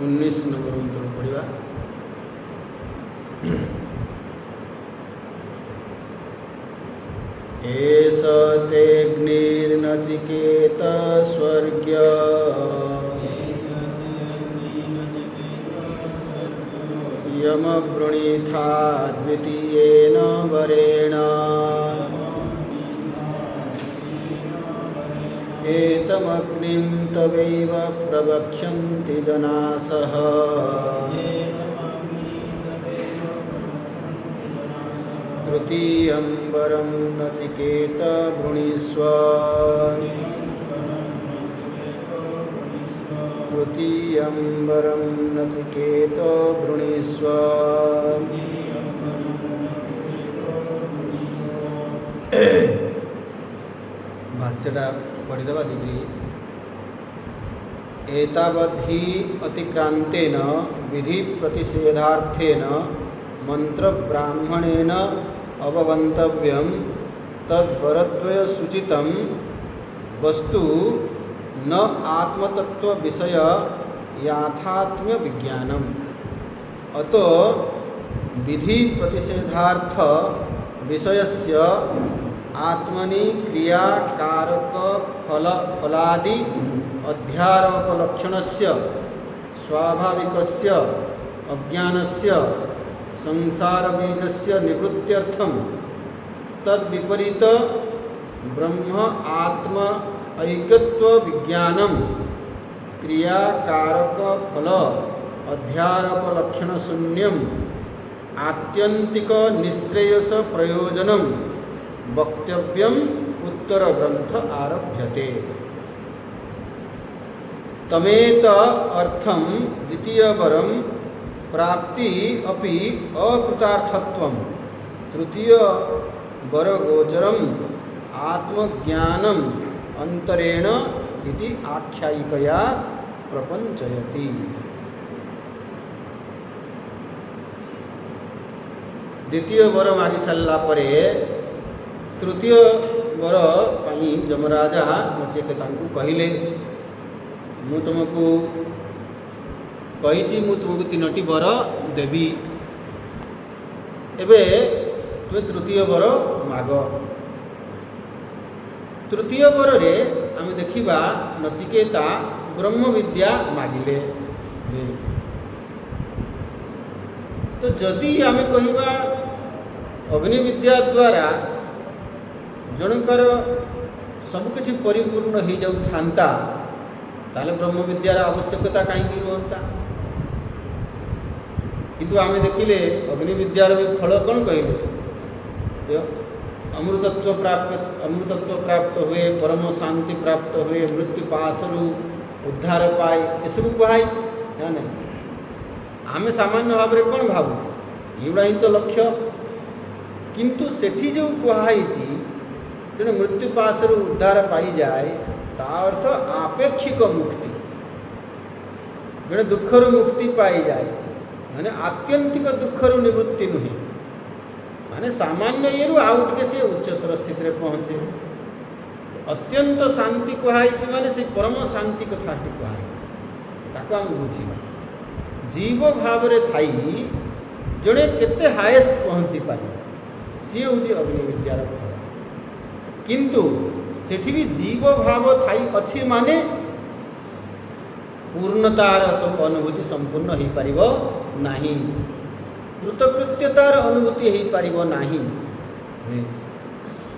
19 number मंत्र पढ़ा। एष तेऽग्निर्नचिकेत स्वर्ग्य यमवृणीथा द्वितीयेन वरेण एतमग्निं तवैव प्रवक्ष्यन्ति जनासः तृतीयं वरं नचिकेत वृणीष्व तृतीयं वरं नचिकेत वृणीष्व। भाष्यटा पढ़ीदेवा दिग्री। एतावद्धि अतिक्रांतेन विधि प्रतिषेधार्थेन मंत्र ब्राह्मणेन अवगंतव्यं तद्वरद्वय सूचितं वस्तु न आत्मतत्व विषय याथात्म्य विज्ञानम। अतो विधि प्रतिषेधार्थ विषयस्य आत्मनि क्रिया कारक फल फलादि अध्यारोप लक्षणस्य स्वाभाविकस्य अज्ञानस्य संसार बीजस्य निवृत्त्यर्थम तद्विपरीत ब्रह्म आत्म ऐकत्व विज्ञानम क्रिया कारक फल अध्यारोप लक्षण शून्यम आत्यंतिक निश्रेयस प्रयोजनम वक्तव्यम उत्तर ग्रंथ आरभ्यते। तमेत अर्थम द्वितीय वरम प्राप्ति अपि अकृतार्थत्वं तृतीय वर गोचरम आत्मज्ञानम अंतरेण इति आख्यायिकया प्रपंचयति। द्वितीय वर मागी सारा परे तृतीय वर पाई जमराजा नचिकेता कहले मु तुमको कही मु तुमको 3टी वर देवी एबे तुम तृतीय वर माग। तृतीय वर रे आम देखा नचिकेता ब्रह्म विद्या मागिले। तो जदि आम कहवा अग्नि विद्या द्वारा जनकर सबकिछि परिपूर्ण हो जाता ताले ब्रह्म विद्यार आवश्यकता कहीं रुहता। किंतु आम देखिले अग्नि विद्यार भी फल कौन कहले अमृतत्व प्राप्त हुए परम शांति प्राप्त हुए मृत्यु पाशरु उद्धार पाए एसबू कहुई ना नहीं। आम सामान्य भाव में कौन भावु युवा ही तो लक्ष्य किंतु सेठी जो कहुई जड़े मृत्यु पाशरु उद्धार पाई जाए ता अर्थ आपेक्षिक मुक्ति जड़े दुखर मुक्ति पाई जाए माने आत्यंतिक दुखर निवृत्ति नुहे माने सामान्य ये आउट के से उच्चतर स्थिति में पहुँचे अत्यंत शांति कहुई माने से परम शांति कथा कहुई ताको आम बुझा जीव भाव में थी जड़े केते हाएस्ट पहुँची पारे सी हूँ अग्नि विद्यार फल। किंतु सेठी भी जीव भाव थाई अच्छी माने पूर्णतार सब अनुभूति संपूर्ण हो पारिबो नाही कृतकृत्यतार अनुभूति हो पारिबो नाही।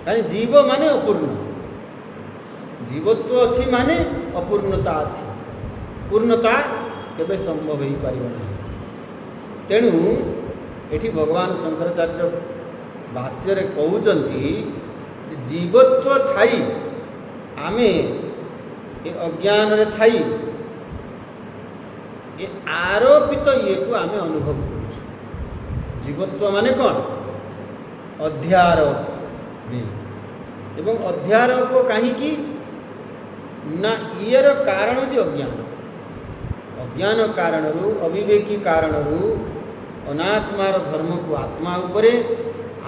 यानी जीव माने अपूर्ण जीवत्व अच्छी माने अपूर्णता अच्छी पूर्णता केबे संभव हो पारिबो नाही। तेणु एठी भगवान शंकराचार्य भाष्य रे कहउचंती जीवत्व थाई आमे ए अज्ञान रे थाई ए आरोपित ये को आमे अनुभव करूँ। जीवत्व माने कौन अध्यारोप एवं अध्यारोप कहीं ना इयर कारण जी अज्ञान कारण अविवेकी कारण अनात्मार धर्म को आत्मा उपरे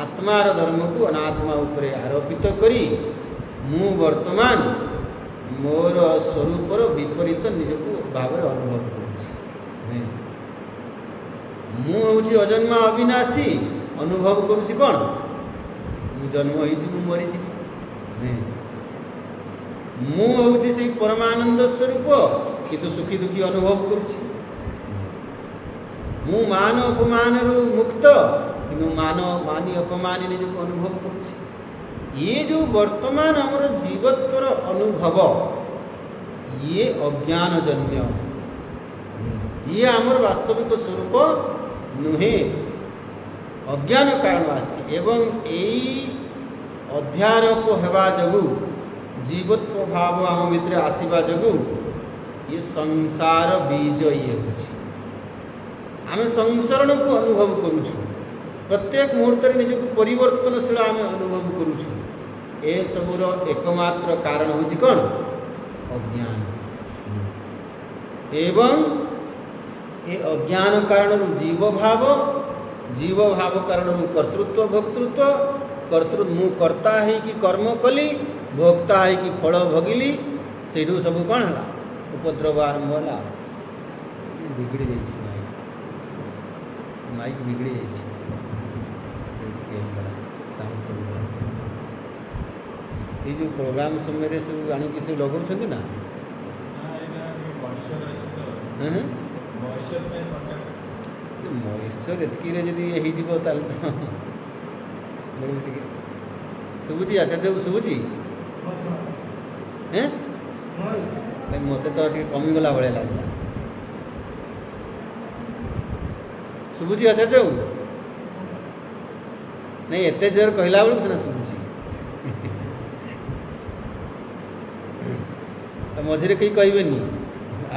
आत्मार धर्म को अनात्मा उपरे आरोपित करी मु वर्तमान मोर स्वरूपर विपरीत निजक भाव अनुभव कर ମୁଁ ହେଉଛି ଅଜନ୍ମା ଅବିନାଶୀ, ଅନୁଭବ କରୁଛି କ'ଣ? ମୁଁ ଜନ୍ମ ହେଇଛି, ମୁଁ ମରିଯିବି। ମୁଁ ହେଉଛି ସେଇ ପରମାନନ୍ଦ ସ୍ୱରୂପ, କିନ୍ତୁ ସୁଖୀ ଦୁଃଖୀ ଅନୁଭବ କରୁଛି। ମୁଁ ମାନ ଅପମାନରୁ ମୁକ୍ତ, କିନ୍ତୁ ମାନି ଅପମାନୀ ନିଜକୁ ଅନୁଭବ କରୁଛି। ଇଏ ଯେଉଁ ବର୍ତ୍ତମାନ ଆମର ଜୀବତ୍ୱର ଅନୁଭବ, ଇଏ ଅଜ୍ଞାନଜନ୍ୟ, ଇଏ ଆମର ବାସ୍ତବିକ ସ୍ୱରୂପ ନୁହେଁ, ଅଜ୍ଞାନ କାରଣ ଆସିଛି। ଏବଂ ଏଇ ଅଧ୍ୟାରୋପ ହେବା ଯୋଗୁଁ, ଜୀବତ୍ୱ ଭାବ ଆମ ଭିତରେ ଆସିବା ଯୋଗୁଁ ଇଏ ସଂସାର ବୀଜ ଇଏ ହେଉଛି। ଆମେ ସଂସରଣକୁ ଅନୁଭବ କରୁଛୁ, ପ୍ରତ୍ୟେକ ମୁହୂର୍ତ୍ତରେ ନିଜକୁ ପରିବର୍ତ୍ତନଶୀଳ ଆମେ ଅନୁଭବ କରୁଛୁ। ଏସବୁର ଏକମାତ୍ର କାରଣ ହେଉଛି କ'ଣ? ଅଜ୍ଞାନ। ଏବଂ ଏ ଅଜ୍ଞାନ କାରଣରୁ ଜୀବ ଭାବ କାରଣରୁ କର୍ତ୍ତୃତ୍ୱ ଭୋକ୍ତୃତ୍ୱ, ମୁଁ କର୍ତ୍ତା ହେଇକି କର୍ମ କଲି, ଭୋକ୍ତା ହେଇକି ଫଳ ଭୋଗିଲି, ସେଇଠୁ ସବୁ କ'ଣ ହେଲା? ଉପଦ୍ରବ ଆରମ୍ଭ ହେଲା। ବିଗିଡ଼ି ଯାଇଛି ମାଇକ୍ ବିଗିଡ଼ି ଯାଇଛି। ଏଇ ଯେଉଁ ପ୍ରୋଗ୍ରାମ ସମୟରେ ସବୁ ଆଣିକି ସବୁ ଲଗାଉଛନ୍ତି ନା, ମଏଶ୍ଚର ଏତିକିରେ ଯଦି ହେଇଯିବ ତାହେଲେ ତ ଟିକେ ଶୁଭୁଛି। ଆଚ୍ଛା ଯୋଉ ଶୁଭୁଛି, ମୋତେ ତ ଟିକେ କମିଗଲା ଭଳିଆ ଲାଗିଲା। ଶୁଭୁଛି ଆଚ୍ଛା ଯୋଉ ନାଇଁ, ଏତେ ଜୋର କହିଲା ବେଳକୁ ସିନା ଶୁଭୁଛି। ମଝିରେ କେହି କହିବେନି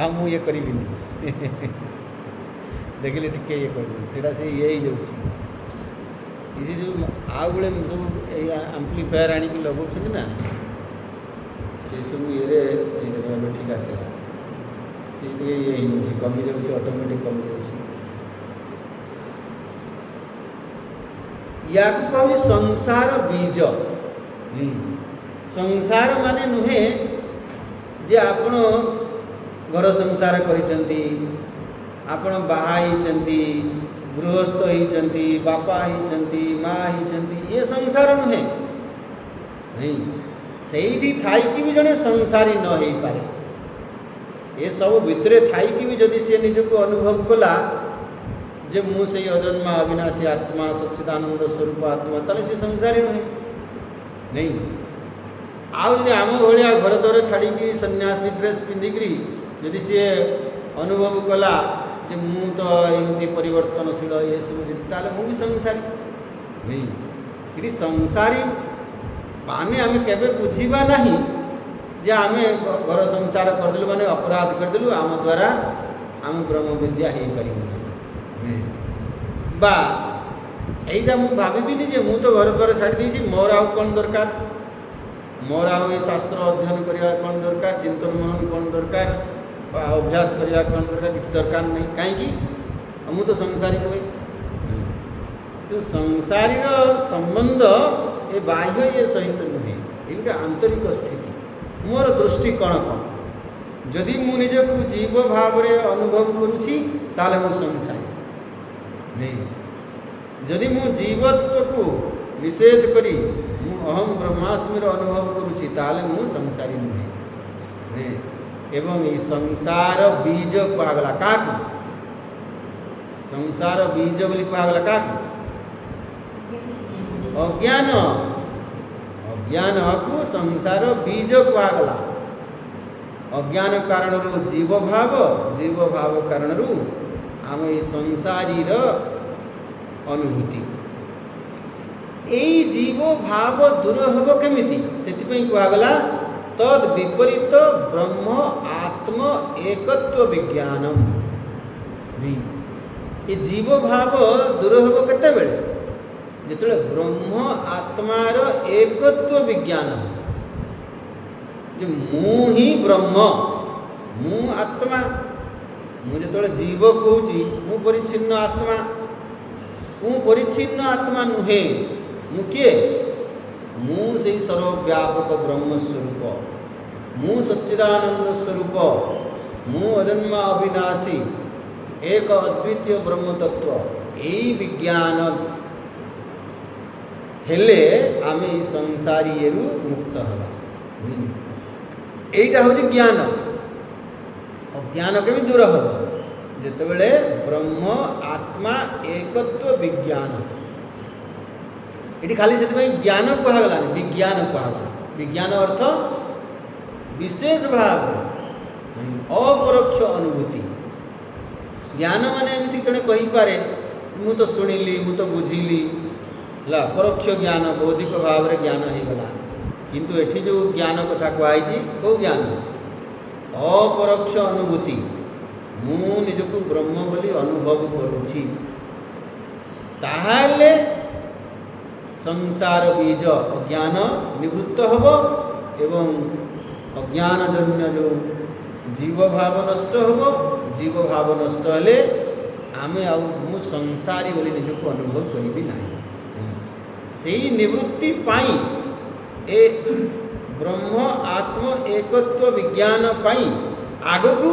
ଆଉ ମୁଁ ଇଏ କରିବିନି, ଦେଖିଲେ ଟିକେ ଇଏ କରିବି, ସେଇଟା ସେ ଇଏ ହେଇଯାଉଛି। ସେ ଯେଉଁ ଆଉ ବେଳେ ସବୁ ଏଇ ଆମ୍ପ୍ଲିଫାୟାର ଆଣିକି ଲଗାଉଛନ୍ତି ନା, ସେସବୁ ଇଏରେ ଏବେ ଠିକ୍ ଆସିଲା। ସେ ଟିକେ ଇଏ ହେଇଯାଉଛି, କମିଯାଉଛି, ଅଟୋମେଟିକ୍ କମିଯାଉଛି। ୟାକୁ କହୁଛି ସଂସାର ବୀଜ। ସଂସାର ମାନେ ନୁହେଁ ଯେ ଆପଣ ଘର ସଂସାର କରିଛନ୍ତି, ଆପଣ ବାହା ହେଇଛନ୍ତି, ଗୃହସ୍ଥ ହେଇଛନ୍ତି, ବାପା ହେଇଛନ୍ତି, ମା ହେଇଛନ୍ତି, ଇଏ ସଂସାର ନୁହେଁ। ସେଇଠି ଥାଇକି ବି ଜଣେ ସଂସାରୀ ନ ହେଇପାରେ। ଏସବୁ ଭିତରେ ଥାଇକି ବି ଯଦି ସିଏ ନିଜକୁ ଅନୁଭବ କଲା ଯେ ମୁଁ ସେଇ ଅଜନ୍ମା ଅବିନାଶୀ ଆତ୍ମା, ସଚ୍ଚିଦାନନ୍ଦ ସ୍ୱରୂପ ଆତ୍ମା, ତାହେଲେ ସେ ସଂସାରୀ ନୁହେଁ। ଆଉ ଯଦି ଆମ ଭଳିଆ ଘର ଦ୍ୱାର ଛାଡ଼ିକି ସନ୍ନ୍ୟାସୀ ଡ୍ରେସ୍ ପିନ୍ଧିକିରି ଯଦି ସିଏ ଅନୁଭବ କଲା ଯେ ମୁଁ ତ ଏମିତି ପରିବର୍ତ୍ତନଶୀଳ ଏସବୁ, ଯଦି ତାହେଲେ ମୁଁ ବି ସଂସାରୀ। ଏଠି ସଂସାରୀ ମାନେ ଆମେ କେବେ ବୁଝିବା ନାହିଁ ଯେ ଆମେ ଘର ସଂସାର କରିଦେଲୁ ମାନେ ଅପରାଧ କରିଦେଲୁ, ଆମ ଦ୍ୱାରା ଆମେ ବ୍ରହ୍ମବିଦ୍ୟା ହେଇପାରିବୁ ନାହିଁ। ବା এইটা ମୁଁ ଭାବିବିନି ଯେ ମୁଁ ତ ଘର ଦ୍ୱାର ଛାଡ଼ି ଦେଇଛି, ମୋର ଆଉ କ'ଣ ଦରକାର, ମୋର ଆଉ ଏ ଶାସ୍ତ୍ର ଅଧ୍ୟୟନ କରିବା କ'ଣ ଦରକାର, ଚିନ୍ତନ ମନନ କ'ଣ ଦରକାର, ବା ଅଭ୍ୟାସ କରିବା କ'ଣ ଦରକାର, କିଛି ଦରକାର ନାହିଁ। କାହିଁକି? ମୁଁ ତ ସଂସାରୀ ନୁହେଁ। କିନ୍ତୁ ସଂସାରୀର ସମ୍ବନ୍ଧ ଏ ବାହ୍ୟ ଇଏ ସହିତ ନୁହେଁ, ଏ ଗୋଟେ ଆନ୍ତରିକ ସ୍ଥିତି। ମୋର ଦୃଷ୍ଟିକୋଣ କ'ଣ? ଯଦି ମୁଁ ନିଜକୁ ଜୀବ ଭାବରେ ଅନୁଭବ କରୁଛି ତାହେଲେ ମୁଁ ସଂସାରୀ। ଯଦି ମୁଁ ଜୀବତ୍ୱକୁ ନିଷେଧ କରି ମୁଁ ଅହଂ ବ୍ରହ୍ମାସ୍ମିର ଅନୁଭବ କରୁଛି ତାହେଲେ ମୁଁ ସଂସାରୀ ନୁହେଁ। ଏବଂ এই ସଂସାର ବୀଜ କୁହାଗଲା କାହାକୁ? ସଂସାର ବୀଜ ବୋଲି କୁହାଗଲା କାହାକୁ? ଅଜ୍ଞାନ। ଅଜ୍ଞାନକୁ ସଂସାର ବୀଜ କୁହାଗଲା। ଅଜ୍ଞାନ କାରଣରୁ ଜୀବ ଭାବ କାରଣରୁ ଆମେ এই ସଂସାରୀର ଅନୁଭୂତି। এই ଜୀବ ଭାବ ଦୂର ହେବ କେମିତି? ସେଥିପାଇଁ କୁହାଗଲା ତଦ୍ ବିପରୀତ ବ୍ରହ୍ମ ଆତ୍ମ ଏକତ୍ୱ ବିଜ୍ଞାନମ୍। ଏ ଜୀବ ଭାବ ଦୂର ହେବ କେତେବେଳେ? ଯେତେବେଳେ ବ୍ରହ୍ମ ଆତ୍ମାର ଏକତ୍ୱ ବିଜ୍ଞାନ, ଯେ ମୁଁ ହିଁ ବ୍ରହ୍ମ, ମୁଁ ଆତ୍ମା। ମୁଁ ଯେତେବେଳେ ଜୀବ କହୁଛି ମୁଁ ପରିଚ୍ଛିନ୍ନ ଆତ୍ମା, ମୁଁ ପରିଚ୍ଛିନ୍ନ ଆତ୍ମା ନୁହେଁ। ମୁଁ କିଏ? ମୁଁ ସେଇ ସର୍ବବ୍ୟାପକ ବ୍ରହ୍ମ ସ୍ୱରୂପ, ମୁଁ ସଚ୍ଚିଦାନନ୍ଦ ସ୍ୱରୂପ, ମୁଁ ଅଜନ୍ମା ଅବିନାଶୀ। एक अद्वितीय ब्रह्म तत्व यही विज्ञान हेले आम संसारी मुक्त हवा यहीटा हूँ ज्ञान। अज्ञान केमी दूर हम जितेबले ब्रह्म आत्मा एकत्व विज्ञान ये खाली से ज्ञान कहगला विज्ञान कहगला। विज्ञान अर्थ विशेष भाव अपरोक्ष अनुभूति। ज्ञान माने एमती जड़े कहीपे मु तो शुणिली मु तो बुझिली है परोक्ष ज्ञान बौद्धिक भाव में ज्ञान हो गला। किंतु एठी जो ज्ञान कथा कहुई कौ ज्ञान अपरोक्ष अनुभूति मु निजको ब्रह्म बोली अनुभव करुछि ताहाले संसार बीज अज्ञान निवृत्त हब एवं अज्ञानजन्य जो जीव भाव नष्ट हब। जीव भाव नष्ट हेले आमे आउ मु संसारी बोली निजको अनुभव करिबि नाही। सेही निवृत्ति पाई ए ब्रह्म आत्म एकत्व विज्ञान पाई आगकू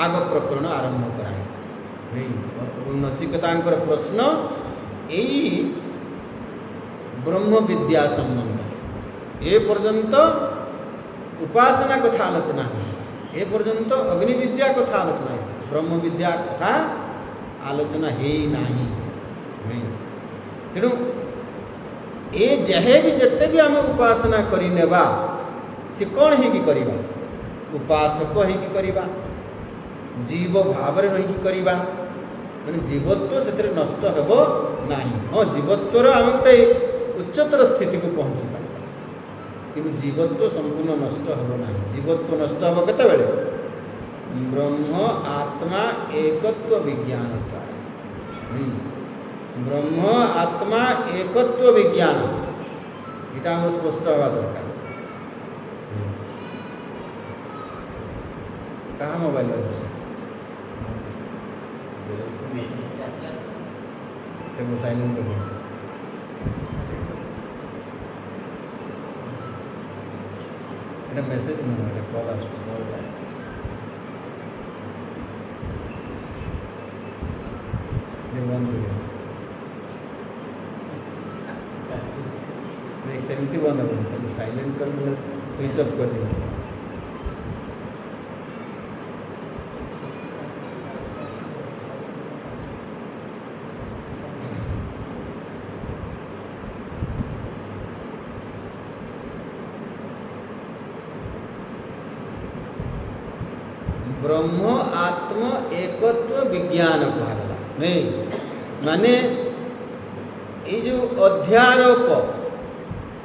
आग प्रकरण आरंभ कराई। नचिकेतांकर प्रश्न यही ब्रह्म विद्या संबंध ए पर्यंत उपासना कथा आलोचना ए पर्यंत अग्नि विद्या कथा आलोचना ब्रह्म विद्या कथा आलोचना है नाही। तेणु ए जहे भी जिते भी आम उपासना करनेबा से कौन है कि करवा उपासक है कि करवा जीव भाव रही करवा मैंने जीवत्व से नष्ट हेब ना। हाँ जीवत्वर आम गोटे उच्चतर स्थिति को पहुँची पार कि जीवत्व संपूर्ण नष्ट हेब ना। जीवत्व नष्ट हेब केते ब्रह्म आत्मा एकत्व विज्ञान ब्रह्म आत्मा एकत्व विज्ञान यहाँ हम स्पष्ट हवा दरकार। कहाँ मोबाइल साइलेंट এটা মেসেজ না এটা কল আসছে सेमती बंद कर साइलेंट कर स्विच ऑफ कर दिया। ब्रह्म आत्म एकत्व विज्ञान कहला नहीं माने ये जो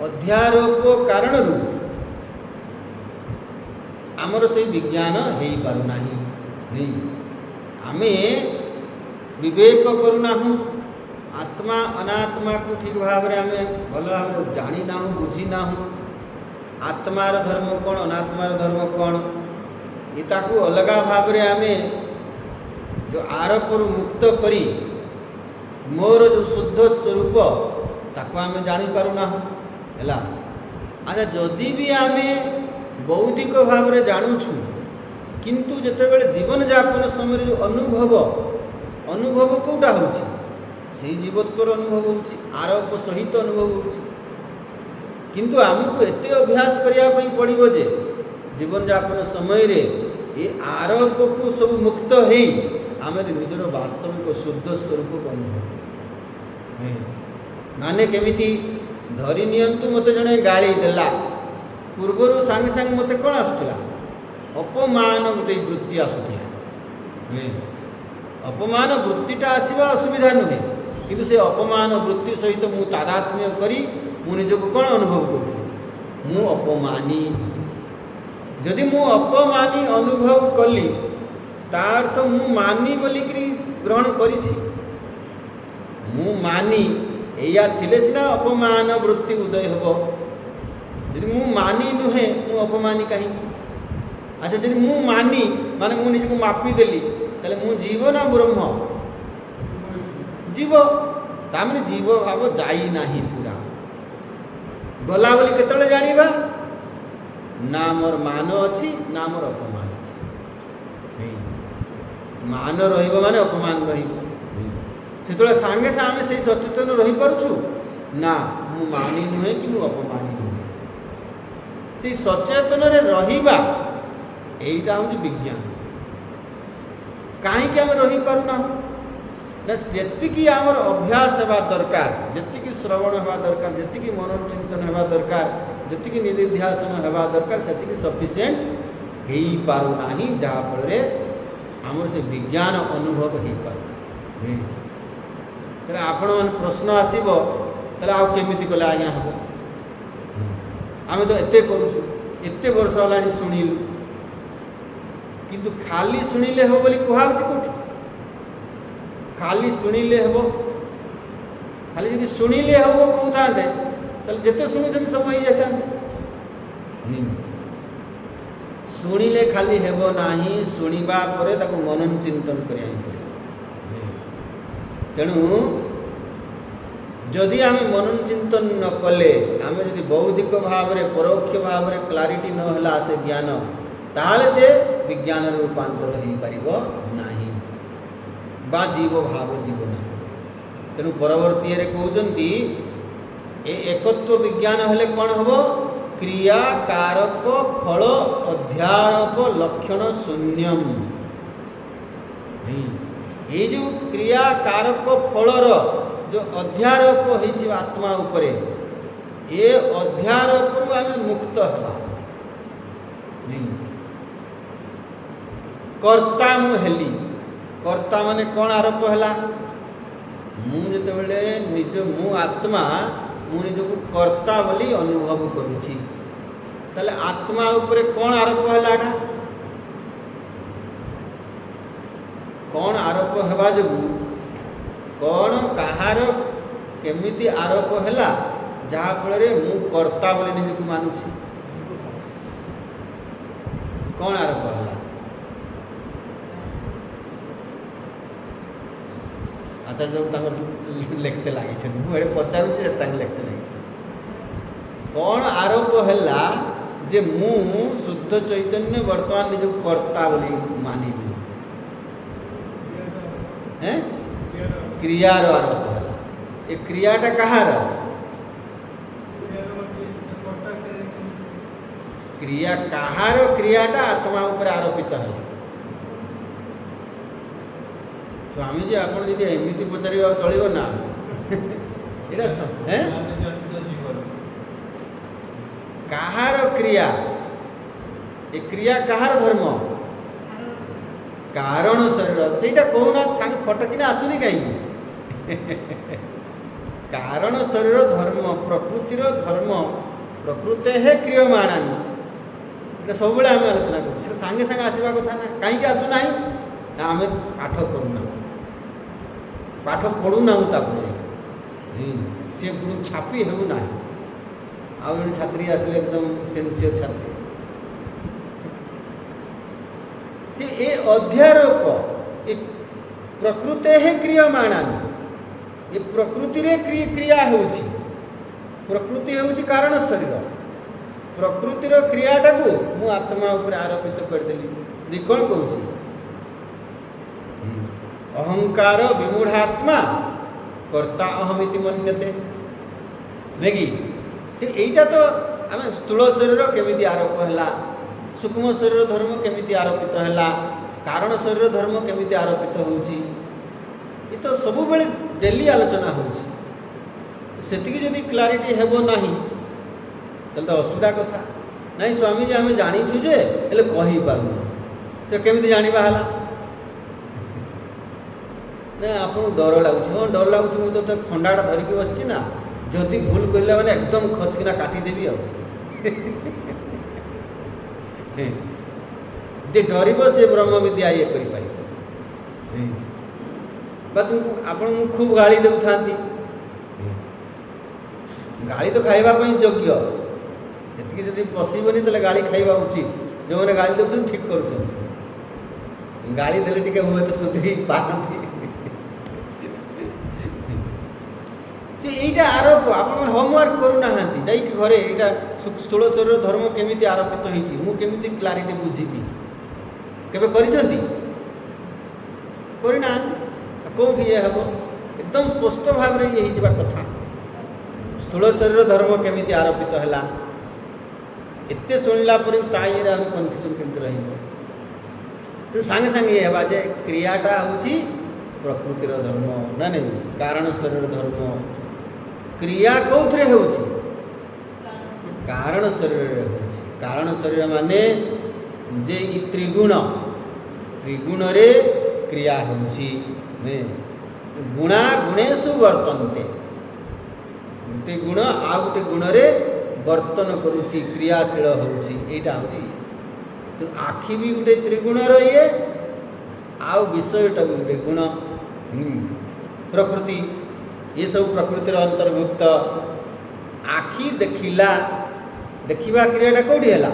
अध्यारोप कारण आमर से विज्ञान हो पारना नहीं। आमे विवेक करूना आत्मा अनात्मा को ठीक भाव में आम भल भाव जानी ना बुझी ना आत्मार धर्म कौन अनात्मार धर्म कौन इता को अलग भाव में आमे जो आरोप मुक्त करी मोर जो शुद्ध स्वरूप ताको आमे जानी पारुना है। अच्छा जदि भी आमे बौद्धिक भाव में जानूछु किंतु जितेबाला जीवन यापन समय जो अनुभव कौटा हो जीवत्वर अनुभव हो आरोप सहित अनुभव हो किंतु आमको एते अभ्यास करने पड़ो जे जीवन यापन समय रे ये आरोप को सब मुक्त है आम निजर वास्तविक शुद्ध स्वरूप को अनुभव माने केमिति धरी नियंतु मते जने गाली देला पूर्वर सांगे सांगे मते कौन आसुला अपमान गोटे वृत्ति आसुला। अपमान वृत्तिटा आसवा असुविधा नुहे किंतु से अपमान वृत्ति सहित मु तादात्म्य करी मु निजको कौन अनुभव करूँ मु अपमानी। जदि मु अपमानी अनुभव कली तार्थ मु मानी बोलिकी ग्रहण करिछि मु मानी या थिले सिना अपमान वृत्ति उदय हब जदि मु मानी नुहे मु अपमानी कहीं। अच्छा जदि मु मानी माने मु निजको मापी देली ताले मु जीव ना ब्रह्म जीव तामने जीव भाव जाई नाही पूरा गला बोली केतले जानिबा ना मोर मान अच्छी ना मोर अपमान अच्छी मान रहिबो माने अपमान रहिबो सेतले सांगे से आमे से सचेतन रही पारुछु ना मु मानी नुहे कि मु अपमानी नुहे से सचेतन रे रहिबा एइटा होची विज्ञान काहे कि हम रही पारु ना ना सेतिकी हमर अभ्यास हेबा दरकार जेतिकी श्रवण हेबा दरकार जेतिकी मनन चिंतन हेबा दरकार जेतिकी निधिध्यासन हेबा दरकार सेतिकी सफिशिएंट हेई पारु नाही जहा फल रे हमर से विज्ञान अनुभव हेई पारु तेरे आपण मन प्रश्न आसीबो तले आ केमिति कले आज्ञा हबो आमे तो एते करूछु एते वर्ष हलानी सुनिलु किंतु खाली सुनिले हो बोली कुहाउछि कोठी खाली सुनिले हेबो खाली यदि सुनिले हेबो कहतांते तले जते सुनुछन सब होई जातांते सुनिले खाली हेबो नाही सुनिबा परे ताको मनन चिंतन करिया पड़े तेणु जदि आम मनन चिंतन न कले आम जदि बौद्धिक भाव में परोक्ष भाव में क्लारिटी न होला से ज्ञान ताले से विज्ञान रूपांतर हो पारिबो नाही बा जीव भाव जीव नाही तेणु परवर्ती रे कहउचंती ए एकत्व विज्ञान हेले कोन हबो क्रिया कारक फल अध्यारोप लक्षण शून्यम ये जो क्रिया कारक फलर जो अध्यारोप होइछि आत्मा उपरे ये अध्यारोप रु आमे मुक्त हबा कर्ता मु हेली कर्ता माने कोन आरोप हला मु जते बेले निज मु आत्मा मु निजको कर्ता बोली अनुभव करूछि ताले आत्मा उपरे कोन आरोप हलाडा कौन आरोप हेबा जोगु कौन कहार केमिति आरोप हैला जहा फल रे मु कर्ता बोली निजको मानुछि कौन आरोप हैला अच्छा जो तांको लिखते लागी छै मु एडे पचारु छै तांको लिखते लागी छै कौन आरोप हैला जे मु शुद्ध चैतन्य वर्तमान निजको कर्ता बोली मानि हैं क्रियार आरोप है ये क्रियाटा कहार क्रिया कहार क्रियाटा आत्मा ऊपर आरोपित है स्वामी जी आपण यदि एमिति पचारिबा चलिबो ना एटा हैं कहार क्रिया ये क्रिया कहार धर्म कारण शरीर से कहना सांग फटकिना आसुनी कहीं कारण शरीर धर्म प्रकृतिर धर्म प्रकृते है क्रियमाणानी सब आम आलोचना कर सांगे सांगे आसवा कथा ना कहीं आसुना ना आम पाठ करूना पाठ पढ़ुना सी छापी होना आउ जन छात्री आसले एकदम सिंसियर छात्री ये अध्यारोप ये प्रकृते है क्रियमाणानी ये प्रकृति रे क्रिया होउछि प्रकृति होउछि कारण शरीर प्रकृतिर क्रियाटा को मु आत्मा ऊपर आरोपित कर देली कौन कहूछि अहंकार विमूढ़ात्मा कर्ता अहमिति मन्यते नेगी ठीक एटा तो आम स्थूल शरीर केमिति आरोप हैला सूक्ष्म शरीर धर्म केमिति आरोपित हैला कारण शरीर धर्म केमिति आरोपित होउछि ये तो सब बेले डेली आलोचना होउछि सेतिकी जदि क्लारिटी हेबो नाही तल तो असुविधा कथा नहीं स्वामी जी हमें जानी छु जे एले कहि पारु से केमिति जानिबा हला ना आपन डर लागुछि डर लागुछि मु तो खंडाटा धरिक बसछि ना जदि भूल कइला माने एकदम खचकिना काटी देबी आ जे डरब से ब्रह्म विद्या ये करि आपन खूब गाली देउ थांती गाली तो खाइबा पई योग्य एतिके जदि पसिबनी तले गाली खाइबा उचित जो माने गाली देउछन ठीक करूछन गाली देले टिके हुए तो सुधरी पाती तो एटा आरोप आपन होमवर्क करू नाहांती जाई कि घरे एटा स्थूल शरीर धर्म केमिति आरोपित होईची मु केमिति क्लारिटी बुझीबी केबे करिसंती करना कौटी ये हम एकदम स्पष्ट भाव में ये होगा कथा स्थूल शरीर धर्म केमी आरोपित है एत शुणला पर ताइए कन्फ्यूजन केमती रही सांगे सांगे ये है जे क्रियाटा हूँ प्रकृतिर धर्म ना नहीं कारण शरीर धर्म क्रिया कौथे हो कारण शरीर हो कारण शरीर माने जे त्रिगुण त्रिगुण रे क्रिया होची गुणा गुणेशु वर्तन्ते गोटे गुण आ गोटे गुण रे वर्तन करुची क्रियाशील होची एटा होची तो आखि भी गोटे त्रिगुण ये आ विषयटा भी गोटे गुण प्रकृति ये सब प्रकृतिर अंतर्भुक्त आखि देखिला देखा क्रियाटा कौटी है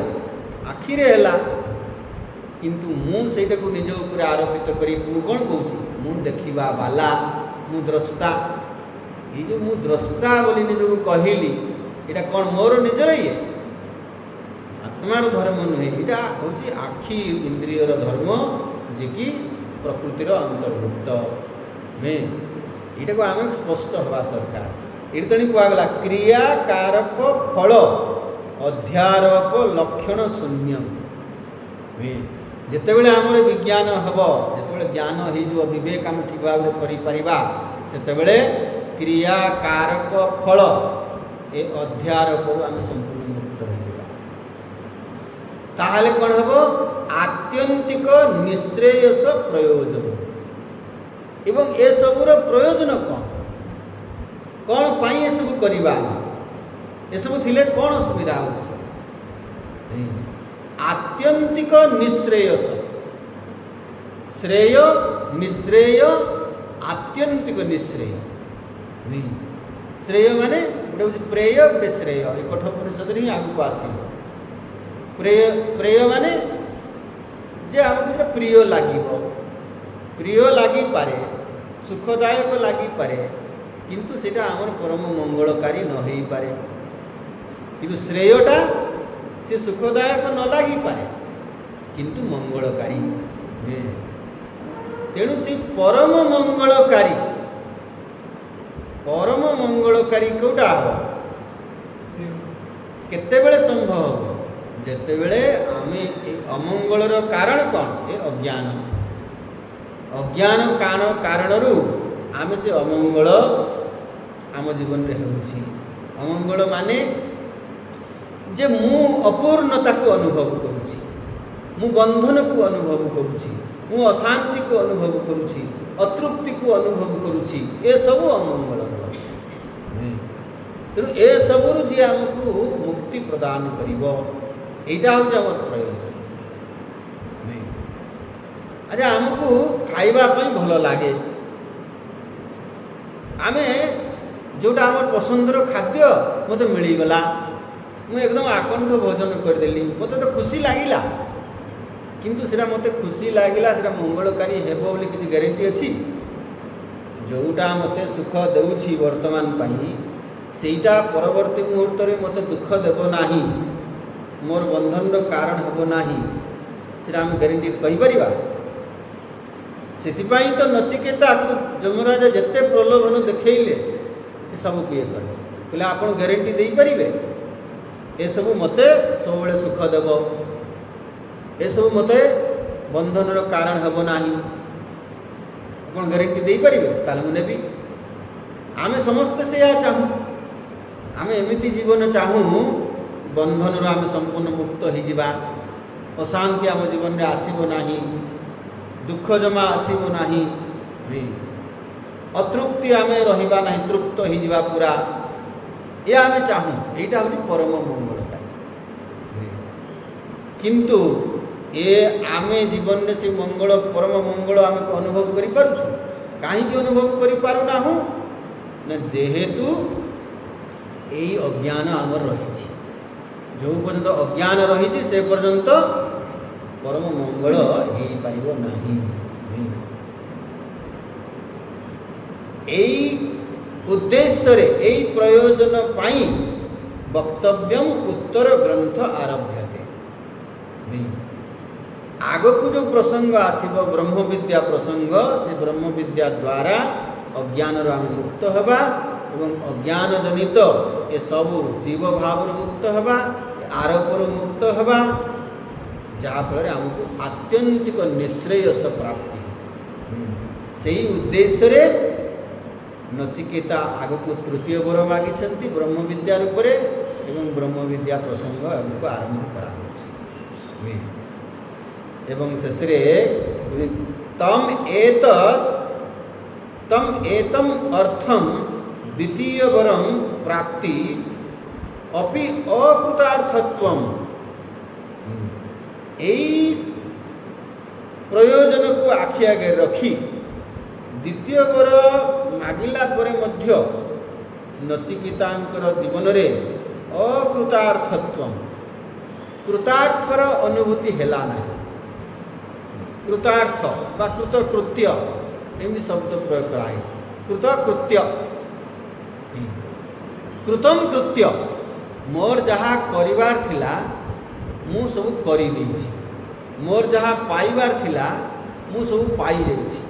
आखि रे है किंतु मुझे निज उपर आरोपित करी कौन कौची मु देखा बाला मु द्रष्टा ये जो मु द्रष्टा बोली निजक कहली यहाँ कौन मोर निजर ये आत्मार धर्म नुहे यहाँ हूँ आखि इंद्रियर धर्म जे कि प्रकृतिर अंतर्भुक्त में यहाँ को आम स्पष्ट हवा दरकार ये तेणु कहगला क्रिया कारक फल अध्यारोप लक्षण शून्य जिते बड़े आमर विज्ञान हम जिते ज्ञान हो विवेक आम ठीक भाव से क्रिया कारक फल ए अध्यारोप आम संपूर्ण मुक्त हो ताहले कौन हम आत्यंतिक निश्रेयस प्रयोजन एवं ए सबूर प्रयोजन कौन कौन पाई ये सब करवा ये सब थिले कौन असुविधा हो आत्यंतिक निश्रेयस श्रेय निश्रेय आत्यंतिक निश्रेय श्रेय माने गोटे हूँ प्रेय गोटे श्रेय ये कठोपनिषद ही आगू आस प्रेय प्रेय माने जे आमको प्रिय लगे प्रिय लगी पारे सुखदायक लगी पारे किंतु सेटा आमर परम मंगलकारी न हो पारे किंतु श्रेयटा से सुखदायक न लगी पारे किंतु मंगलकारी तेणु से परम मंगलकारी कौटा हम केतेबेले संभव हम जेतेबेले आमे अमंगलर कारण कौन ये अज्ञान अज्ञान कारण आमे से अमंगल आम जीवन में होउछि अमंगल माने जे मु अपूर्णता को अनुभव करुछि मु बंधन को अनुभव करुछि मु अशांति को अनुभव करुछि अतृप्ति को अनुभव करुछि ये सब अमंगल तेणु ए सबरु जे आमको मुक्ति प्रदान करिवो एटा हूँ आम प्रयोजन अच्छा आमको खाइबा भल लगे आमे जोटा आम पसंदर खाद्य मत मिलगला मुझे एकदम आकंठ भोजन करदेली मत तो खुशी लगिला किंतु सेटा मत खुशी लगिला सेटा मंगलकारी हेबो बोली किसी ग्यारंटी अच्छी जोटा मत सुख देउछि वर्तमान पाई सेटा परवर्ती मुहूर्त में मत दुख देव नाही मोर बंधन कारण हेबो नाही सेटा आम ग्यारंटी कहीपर से तो नचिकेता को जमराजा जिते प्रलोभन देखले सब किए कहले आप ग्यारंटी दे पारे ये सब मते सब सुख देव ये सब मते बंधन कारण हेब ना आप ग्यारंटी दे पारे ताले मुझे नेबी आमे समस्ते से चाहूँ आमे एमती जीवन चाहूँ बंधन आम संपूर्ण मुक्त हो अशांति आम जीवन में आसब ना दुख जमा आसब ना अतृप्ति आम रहा ना तृप्त हो पूरा ये आम चाहूँ यहाँ हूँ परम मंगलकारी किंतु ये आमे जीवन में से मंगल परम मंगल आम को अनुभव कर कहीं अनुभव करना ना जेहेतु यही अज्ञान आमर रही जो पर्यंत अज्ञान रही से पर्यंत परम मंगल हो पार नहीं उद्देश्य यही प्रयोजन पाई वक्तव्यम उत्तर ग्रंथ आरभ्यते आगकू जो प्रसंग आसीबो ब्रह्म विद्या प्रसंग से ब्रह्म विद्या द्वारा अज्ञान आम मुक्त हवा एवं अज्ञान जनित ये सब जीव भाव मुक्त हवा आरोपर मुक्त हवा जहाँफल आमको आत्यंतिक निश्रेयस प्राप्ति से उद्देश्य रे नचिकेता आगकू तृतीय वर मागिछन्ति ब्रह्म विद्या रूप एवं ब्रह्म विद्या प्रसंग आमको आरंभ करा एवं शेषे तम एतम अर्थम द्वितीय वरम प्राप्ति अपि अकृतार्थत्वम यही प्रयोजन को आखि आगे रखी द्वितीय वर मागिला परे मध्य नचिकेतांकर जीवन रे अकृतार्थत्वम कृतार्थर अनुभूति हेला ना कृतार्थ बा कृतकृत्य एमती शब्द प्रयोग कराई कृतकृत्य कृतम कृत्य मोर जहाँ करिवार थिला मु सब करि देछि मोर जहाँ पाइबार थिला मु सब पाई देछि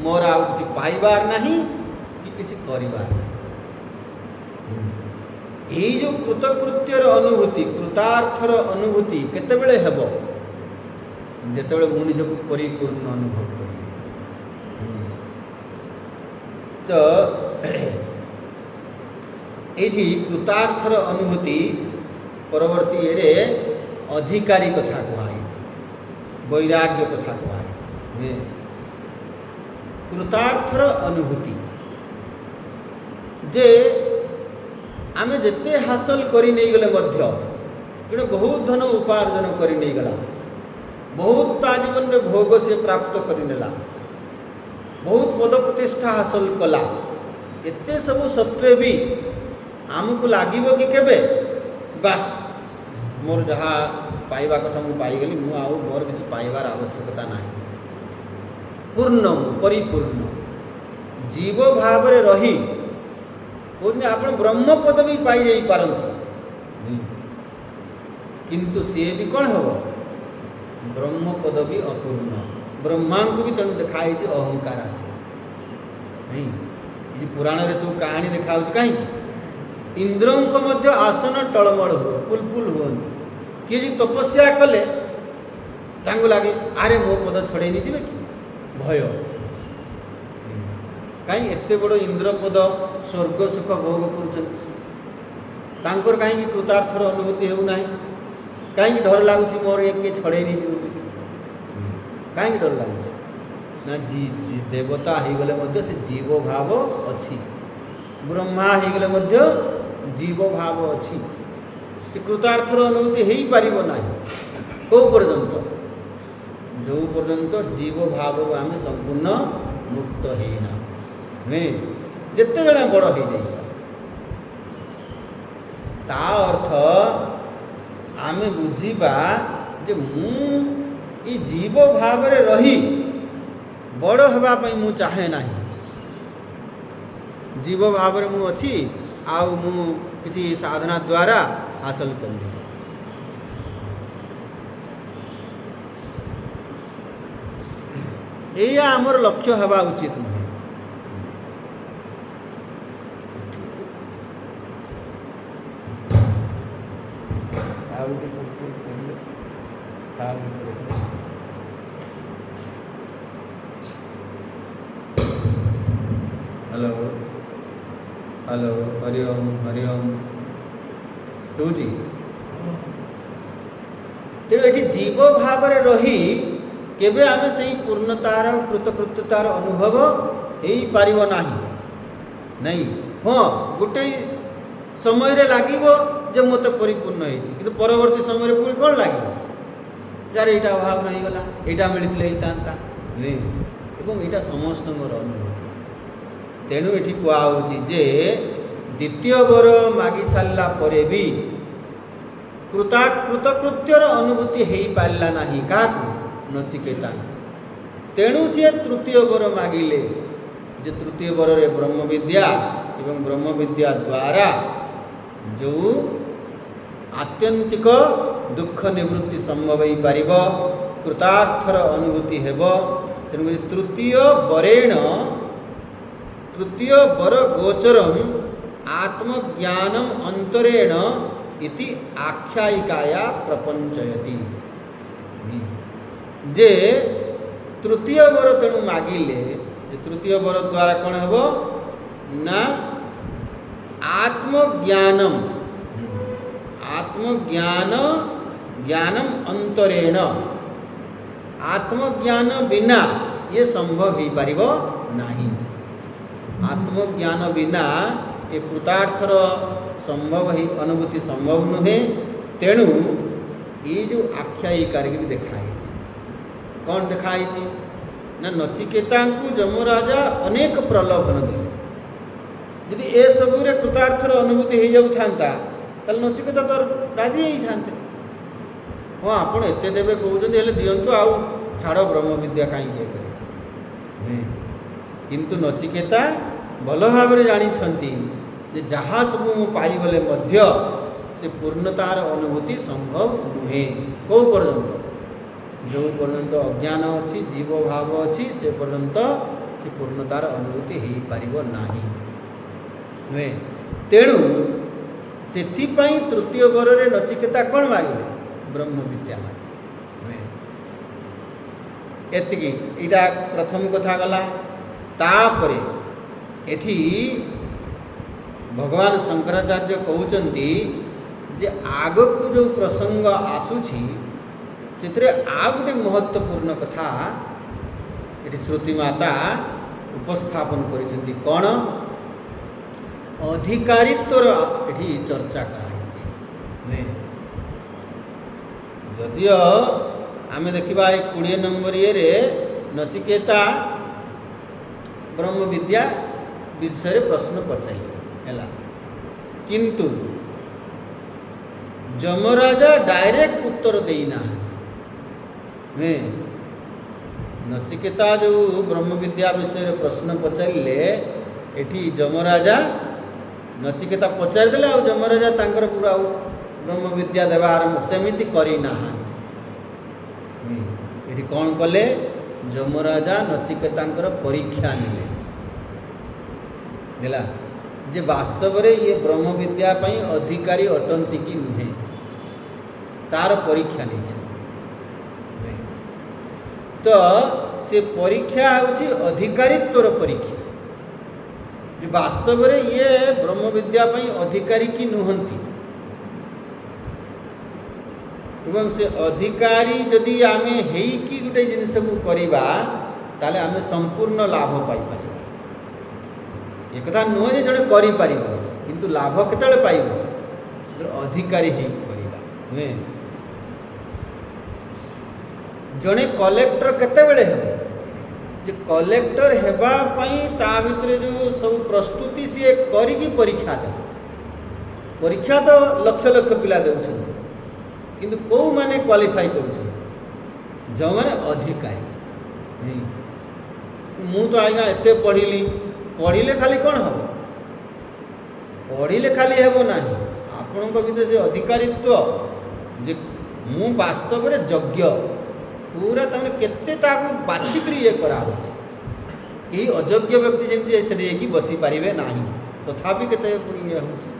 मोर आउ कि पाइबार नहीं कि किछि करिबार नहीं यही जो कृतकृत्यर अनुभूति कृतार्थर अनुभूति केतेबेले हेबो जेतेबेले मु निजको परिपूर्ण अनुभव करी तो एठी कृतार्थर अनुभूति परवर्ती एरे अधिकारी कथा कहुई वैराग्य कथा कहुई कृतार्थर अनुभूति जे आमे जेते हासिल करी नहीं गले मध्य जड़े बहुत धन उपार्जन करी नहीं गला बहुत ता जीवन में भोग से प्राप्त करी नेला बहुत पद प्रतिष्ठा हासिल कला एते सब सत्वे भी आमको लागिबो कि केबे बस मोर जहाँ पाइबा कथा मु पाइगली मु आउ मोर किछि पाइबार आवश्यकता नाही पूर्ण परिपूर्ण जीव भाव रे रही बोलने आपण ब्रह्म पद भी पाई जाई पारंतु किंतु से भी कौन हबो ब्रह्म पद भी अपूर्ण ब्रह्मा को भी तेणु देखाई अहंकार आसे नहीं ये पुराण रे सब कहानी देखाऊ कहीं इंद्रों को मध्य आसन टलमल हो पुलपुल हो किए जी तपस्या कले तांगो लागे अरे मो पद छड़े नहीं जीवे कि भय कहीं एते बड़ इंद्र पद स्वर्ग सुख भोग कर कहीं कृतार्थर अनुभूति हो ना कहीं डर लगुच मोर एक छड़े नहीं जीव कहीं डर लगुच ना देवता हो गले से जीव भाव अच्छी ब्रह्मा हो गले जीव भाव अच्छी से कृतार्थर अनुभूति हो पारिबो नाही को पर्यंत जो पर्यंत जीव भाव आम संपूर्ण मुक्त होना नुहे जिते जड़े बड़ हो जाए ता अर्थ आम बुझीबा जे मु ई जीव भाव रे रही बड़ हवा पई मु चाहे नाही जीव भाव रे मु अछि आउ मु किछि साधना द्वारा हासिल करी एया आमर लक्ष्य हवा उचित नुहे हेलो हेलो हरिओम हरिओम जी तेणु ये जीव भाव रे रही केबे आमे सही पूर्णतार कृतकृत्यतार अनुभव हो पारिबो नाही नहीं हाँ गोटे समय रे लागिबो जे मते परिपूर्ण होइछि किंतु परवर्ती समय रे पुणी कोन लागिबो यार एटा अभाव रही गला एटा मिलितले हितांता नहीं एवं एटा समस्तଙ୍କର अनुभव तेणु एठी कुआ होछि जे द्वितीय वर मागी सारला परे भी कृतकृत्यर अनुभूति हो पारा ना क्या नचिकेता तेणु सी तृतीय वर मागिले जे तृतीय वर रे ब्रह्म विद्या एवं ब्रह्म विद्या द्वारा जो आत्यंतिक दुख निवृत्ति संभव हो पार, कृतार्थर अनुभूति हेब। तेणुक तृतीय वरेण तृतीय वर गोचरम आत्मज्ञानम अंतरेण इति आख्यायिकाया प्रपंचयति। जे तृतीय वर तेणु मागिले तृतीय वर द्वारा कौन हेब ना आत्मज्ञानम आत्मज्ञान ज्ञानम अंतरेण, आत्मज्ञान बिना ये संभव हो पार नहीं। आत्मज्ञान बिना ये कृतार्थर संभव ही अनुभूति संभव नुहे। तेणु ये जो आख्यायिकार भी देखाई कौन देखाई ना नचिकेता को जमराजा अनेक प्रलोभन दे। यदि ए सबुरे कृतार्थर अनुभूति हो जाता नचिकेता तो राजी होता। हाँ आपड़ एत देवे कहते दिंतु आउ छाड़ ब्रह्म विद्या कहीं किंतु नचिकेता भल भाव जानी जहाँ सब पाइगले से पूर्णतार अनुभूति संभव नुहे। कौ पर्यंत जो पर्यंत अज्ञान अच्छी जीव भाव अच्छी से पर्यंत से पूर्णतार अनुभूति हो पार नहीं नुहे। तेणु से तृतीय वरे नचिकेता कौन मांगे ब्रह्म विद्या मांगे। एतिकी इटा प्रथम कथा गला। तापरे एठी भगवान शंकराचार्य कहउचंती जे आगकू जो प्रसंग आसुछि से आ गोटे महत्वपूर्ण कथा ये श्रुति माता उपस्थापन करिसेंती। कौन अधिकारित्वर ये चर्चा कराई। जदियो आमे देखिबा 20 नंबर ये नचिकेता ब्रह्म विद्या विषय प्रश्न पचारे, किंतु जमराजा डायरेक्ट उत्तर देना। नचिकेता जो ब्रह्म विद्या विषय प्रश्न पचारे एठी जमराजा नचिकेता पचारि देले और जमराजा तांकर पूरा ब्रह्म विद्या देवा आरंभ सेमिति करिना। एठी कौन कले जमराजा नचिकेतांकर परीक्षा नेले देला जे वास्तव रे ये ब्रह्म विद्या पई अधिकारी अटंती कि नुहे तार परीक्षा नहीं। तो से परीक्षा होछि अधिकारित्वर परीक्षा जे वास्तव रे ये ब्रह्म विद्या पई अधिकारी कि नुहंती एवं से अधिकारी जदि आमे हेई कि गुटे जिनिस को करिबा ताले आमे संपूर्ण लाभ पाई पारिबा। एक कथा नुह जे जड़े करि पारिबो किंतु लाभ केतले पाइबो अधिकारी हेई करिबा नुहे। जड़े कलेक्टर केते बेले हेबो जे कलेक्टर हेबा पई ता भितरे जो सब प्रस्तुति सी करिकी परीक्षा दे। परीक्षा तो लक्ष लक्ष पिला देउछन किंतु कौ माने क्वालिफाई करुछन जो माने अधिकारी। मु तो आज्ञा एते पढ़िली पढ़िले खाली कौन हम पढ़िले खाली हेबो नाही आपण भीतर से अधिकारित्व जे मु वास्तव रे यज्ञ पूरा तमने केते ताकू बाछी करी ये करा होछि कि अयोग्य व्यक्ति जेमति सेठी की बसी पारिबे नाही तथापि केते ये होछि।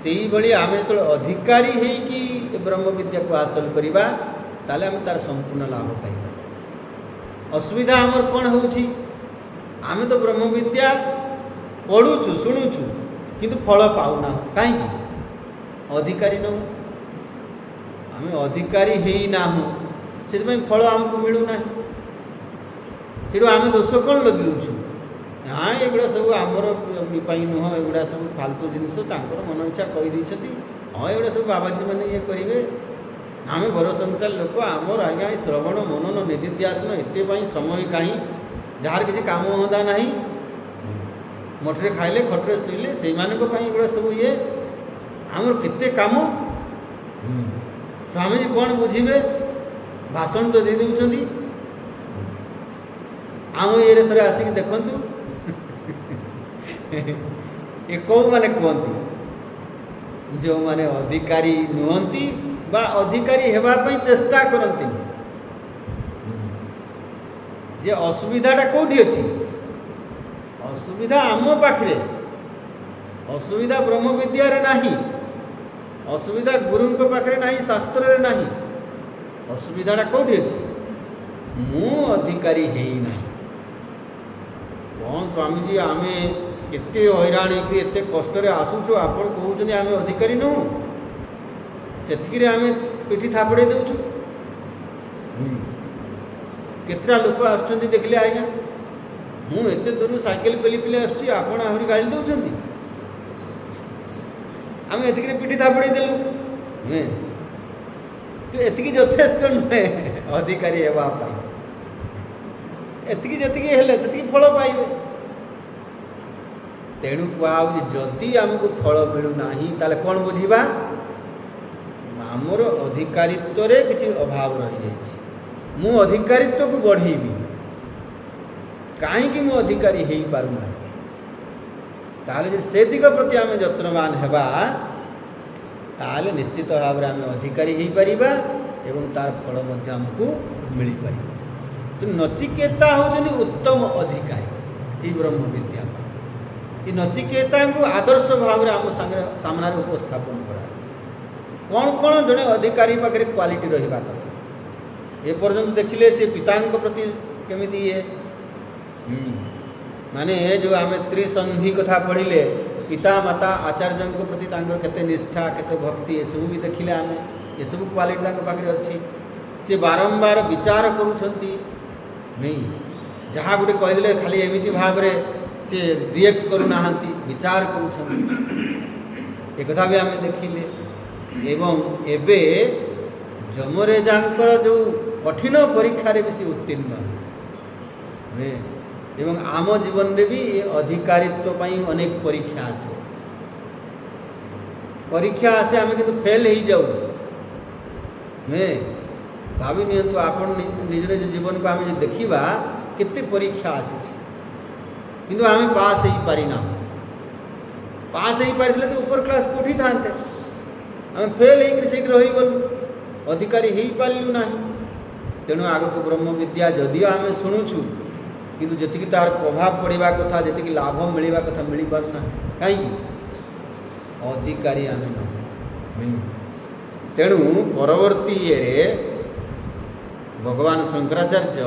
सेही भली आमे तो अधिकारी है कि ब्रह्म विद्या को हासिल करिबा ताले आमे तार संपूर्ण लाभ पाइबा। असुविधा हमर कोन होछि आमे तो ब्रह्म विद्या पढ़ुछु शुणुछु किंतु फल पाउना काहे अधिकारी न आमे अधिकारी हेई नाहु से फल आमको मिलूना से आम दोष कौन लदी दूँ। हाँ एगुड़ा सब आमर नुह एगुड़ा सब फालतू जिनस मन इच्छा कहीदे। हाँ एगुड़ा सब बाबाजी मैंने ये करेंगे आम घर संसार लोक आमर आज्ञा श्रवण मनन निधिध्यासन एत समय कहीं जार किसी काम हंदा ना मठरे खाइले खटरे शुइले से एगुड़ा सब ये आमर केते काम स्वामीजी कौन बुझे भाषण तो दे दे आम ये थे आसिक देखु ये कौ माने कहती जो माने अधिकारी नुहंती बा अधिकारी हेबा पई चेष्टा करती जे असुविधाटा कौटी अच्छी असुविधा आम पाखे असुविधा ब्रह्म विद्यारे नाही असुविधा गुरु पाखे नाही शास्त्र ना असुविधाटा कौटी अच्छी मु अधिकारी है ना कौन स्वामीजी आम एत हैराण एत कष्ट आसुचु आपण कहते आम अधिकारी नुह से आम पिठी थापड़े देचु केतटा लोक आसुच्चंती देखले आज्ञा मु एते दूर साइकेल पेली पेली आसुची आपण आहरी गाड़ी दउछंती आम एतिकी पिठी थापड़ी देलु तो एतिकी यथेष्ट नुहे अधिकारी हेबा एतिकी जतिकी हेले सेतिकी फल पाइबे तेणु कहुची जदि आमको फल मिलूना ताले कौन बुझा आमर अधिकारित्व रे किसी अभाव रही जाइए मु अधिकारित्व को बढ़ेबी कहीं मु अधिकारी हो पारना ताले से दिग प्रति आम यत्नवान हेबा ताले निश्चित भाव में आम अधिकारी हो पारिबा एवं तार फल आमको मिल पार तो नचिकेता होचंदी उत्तम अधिकारी ये ब्रह्म विद्या ये नचिकेता को आदर्श भाव में आम सामना उपस्थापन करा कौन कौन जड़े अधिकारी पाखे क्वालिटी रहा कथा ए पर्यंत देखिले से पिता प्रति केमिति ये माने जो आम त्रिसंधि कथा पढ़िले पिता माता आचार्य प्रति केते निष्ठा केते भक्ति ये सब भी देखिले आम ये सब क्वालिटी पाखे अच्छी सी बारंबार विचार करुँच नहीं जहाँ गोटे कहले खाली एमती भाव से रिएक्ट करूना विचार कथा भी आम देखिले एवं एबे जमरेजांकर जो कठिन परीक्षा रे भी से उत्तीर्ण एवं आम जीवन रे भी अधिकारित्व पई अनेक परीक्षा आसे आम किंतु फेल हो जाऊ भावी नियंतु आपण निज निज जीवन को आम देखा केते परीक्षा आसी किंतु आम पास हो पारिना पास हो पारे तो ऊपर क्लास कोठी था आम फेल होकर रहीगलु अधिकारी हो पारू ना तेणु आग को ब्रह्म विद्या जदिव आम शुणुचु किंतु जी तार प्रभाव पड़ा कथा जी लाभ मिलवा कथा मिल पारना कहीं अधिकारी आम न तेणु परवर्ती ये भगवान शंकराचार्य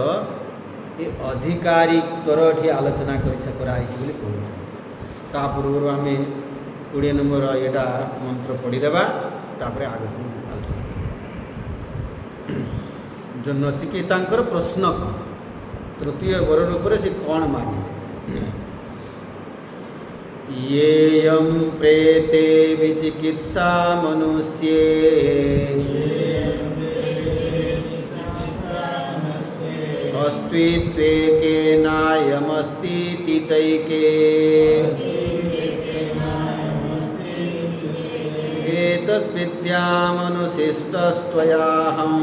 ये अधिकारित्वर आलोचना कराई कहते पूर्व आम 20 नंबर यहाँ मंत्र पढ़ीदेवा तापर आगे आलोचना जो नचिकेता प्रश्न तृतीय वर रूप से कौन मांगे येयं प्रेते विचिकित्सा मनुष्ये अस्तित्वे केनायमस्तीति चैके एतद्विद्यामनुशिष्टस्त्वयाहम्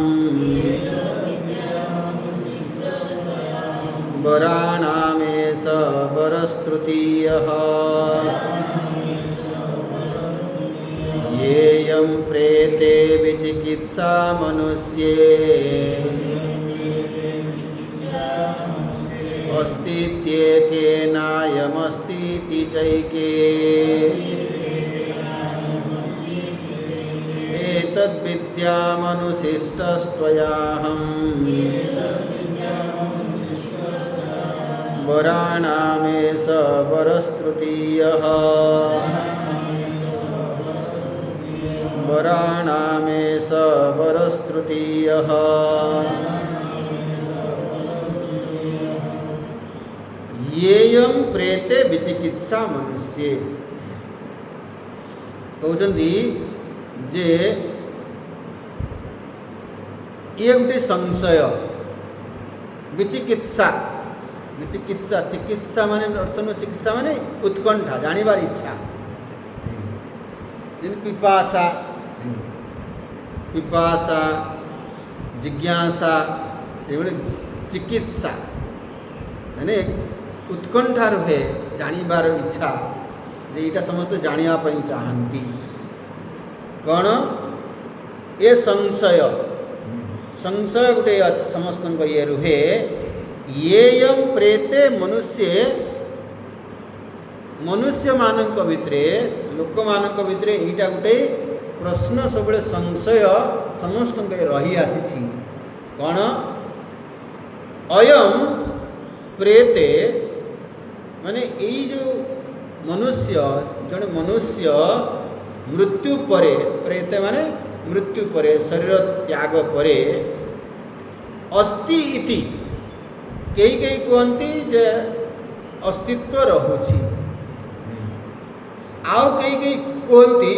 वराणामेष वरस्तृतीयः येयं प्रेते विचिकित्सा मनुष्ये अस्तित्वेकेनायमस्तीति चैके एतद्विद्यामनुशिष्टस्त्वयाहम् वराणामेष वरस्तृतीयः वराणामेष वरस्तृतीयः येयं प्रेते विचिकित्सा मनुष्य कहते जे ये गोटे संशय विचिकित्सा विचिकित्सा चिकित्सा माने अर्थ न चिकित्सा माने उत्कंठा जानिबार इच्छा पिपासा पिपासा जिज्ञासा से चिकित्सा माने उत्कंठा रहे जानिबार इच्छा जे इटा समस्त जानिया पई चाहंती कौन ये संशय संशय गोटे समस्त ये रुहे ये प्रेते मनुष्य मानक भितरे लोक मानक भितरे एटा गोटे प्रश्न सब संशय समस्त रही आसी कौन अयम प्रेते माने यही जो मनुष्य जड़े मनुष्य मृत्यु परे प्रेते माने मृत्यु परे शरीर त्याग परे अस्ति इति कई कहती जे अस्तित्व रहुछि आउ कई कहती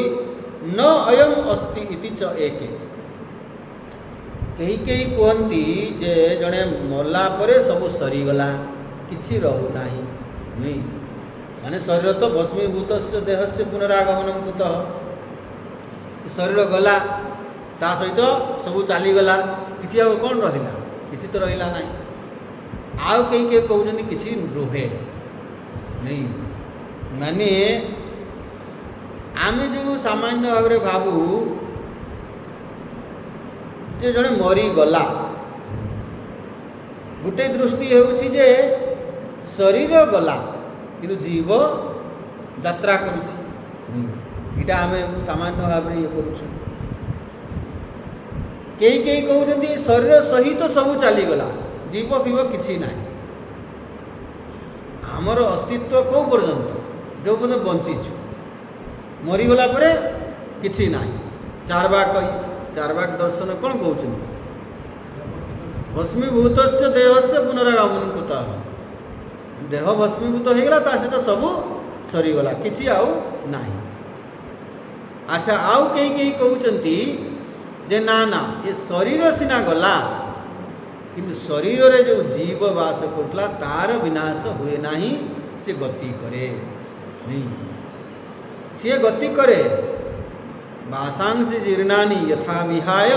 न अयम अस्ति इति च एके कई कहती जे जड़े मरला परे सब सरीगला किछि रहू नाही नहीं माने शरीर तो भस्मीभूत देह से पुनरागमन कुतः शरीर गला ता सहित सब चलीगला किसी आ कौन रहा किसी तो रहा ना आउ कई कहते किसी रुहे नहीं माने आम जो सामान्य भाव में भावु जे जड़े मरीगला गोटे दृष्टि होउछि जे शरीर गला किंतु जीव यात्रा करुछि इटा आम सामान्य भाव में ये करुछु कई कहते शरीर सहित तो सब चलीगला जीव फीव किसी ना आमर अस्तित्व कौ पर्यंत जो पर्यंत बंचीछु मरीगला परे किसी ना चारवाक दर्शन कौन कहते भस्मीभूत देह से पुनरागमन कुतः देह भस्मीभूत हो गला सहित सब सरीगला किसी आउ नाही अच्छा आउ कई कहते जे ना ना ये शरीर सिना गला किंतु शरीर रे जो जीव वास करतला तार विनाश हुए नाही से गति करे नहीं सी गति करे वासांसी जीर्णानि यथा विहाय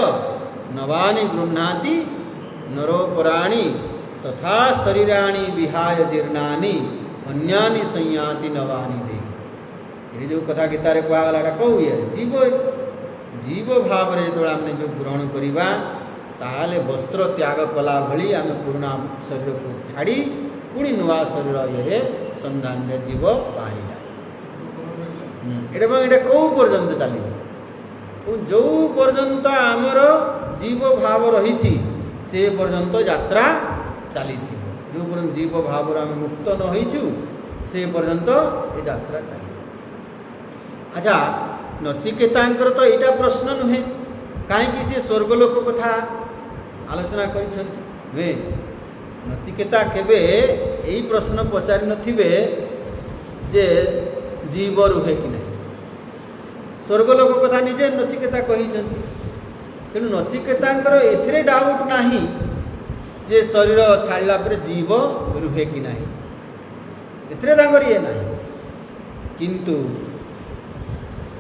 नवानि गृह्णाति नरोपराणि तथा शरीराणि विहाय जीर्णानि अन्यानि संयाति नवानि दे ये जो कथा गीतारे कहगला कहू ये जीव भाव रे जो आम जो ग्रहण करवा ताले वस्त्र त्याग कला भली आम पुराणा शरीर को छाड़ी पुणी नुआ शरीर ये संधान रे जीव बाहरिला एटा कौ पर्यंत चलो जो पर्यंत आमर जीव भाव रही से पर्यंत यात्रा चली जो पर्यंत जीव भाव आम मुक्त न होइछु से पर्यंत ये यात्रा चली अच्छा नचिकेतांकर तो यहाँ प्रश्न नुहे कहीं सी स्वर्गलोक कथा आलोचना कर नचिकेता केबे यही प्रश्न पचारि नथिबे जे जीव रुहे कि नहीं स्वर्गलोक कथा निजे नचिकेता कही तेणु नचिकेतांकर एथिरे डाउट नाही जे शरीर छाड़ला पर जीव रुहे कि नहीं एथिरे तांकर ये नाही किंतु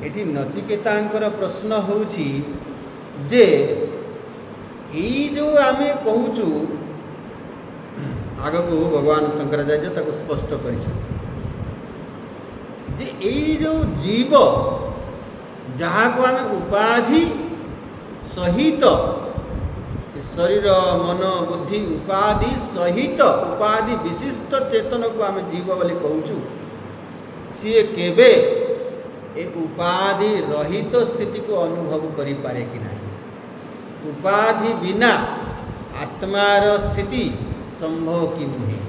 एठी नचिकेतांकर प्रश्न होउछि जे यही जो आमे कहूचु आग को भगवान शंकराचार्य ताको स्पष्ट करिछ जे यही जो जीव जहाँ को आमे उपाधि सहित शरीर मन बुद्धि उपाधि सहित उपाधि विशिष्ट चेतन को आमे जीव बोली कहूचु सी केबे ए उपाधि रहित स्थिति को अनुभव करि पारे कि नहीं उपाधि बिना आत्मार स्थिति संभव कि नुहे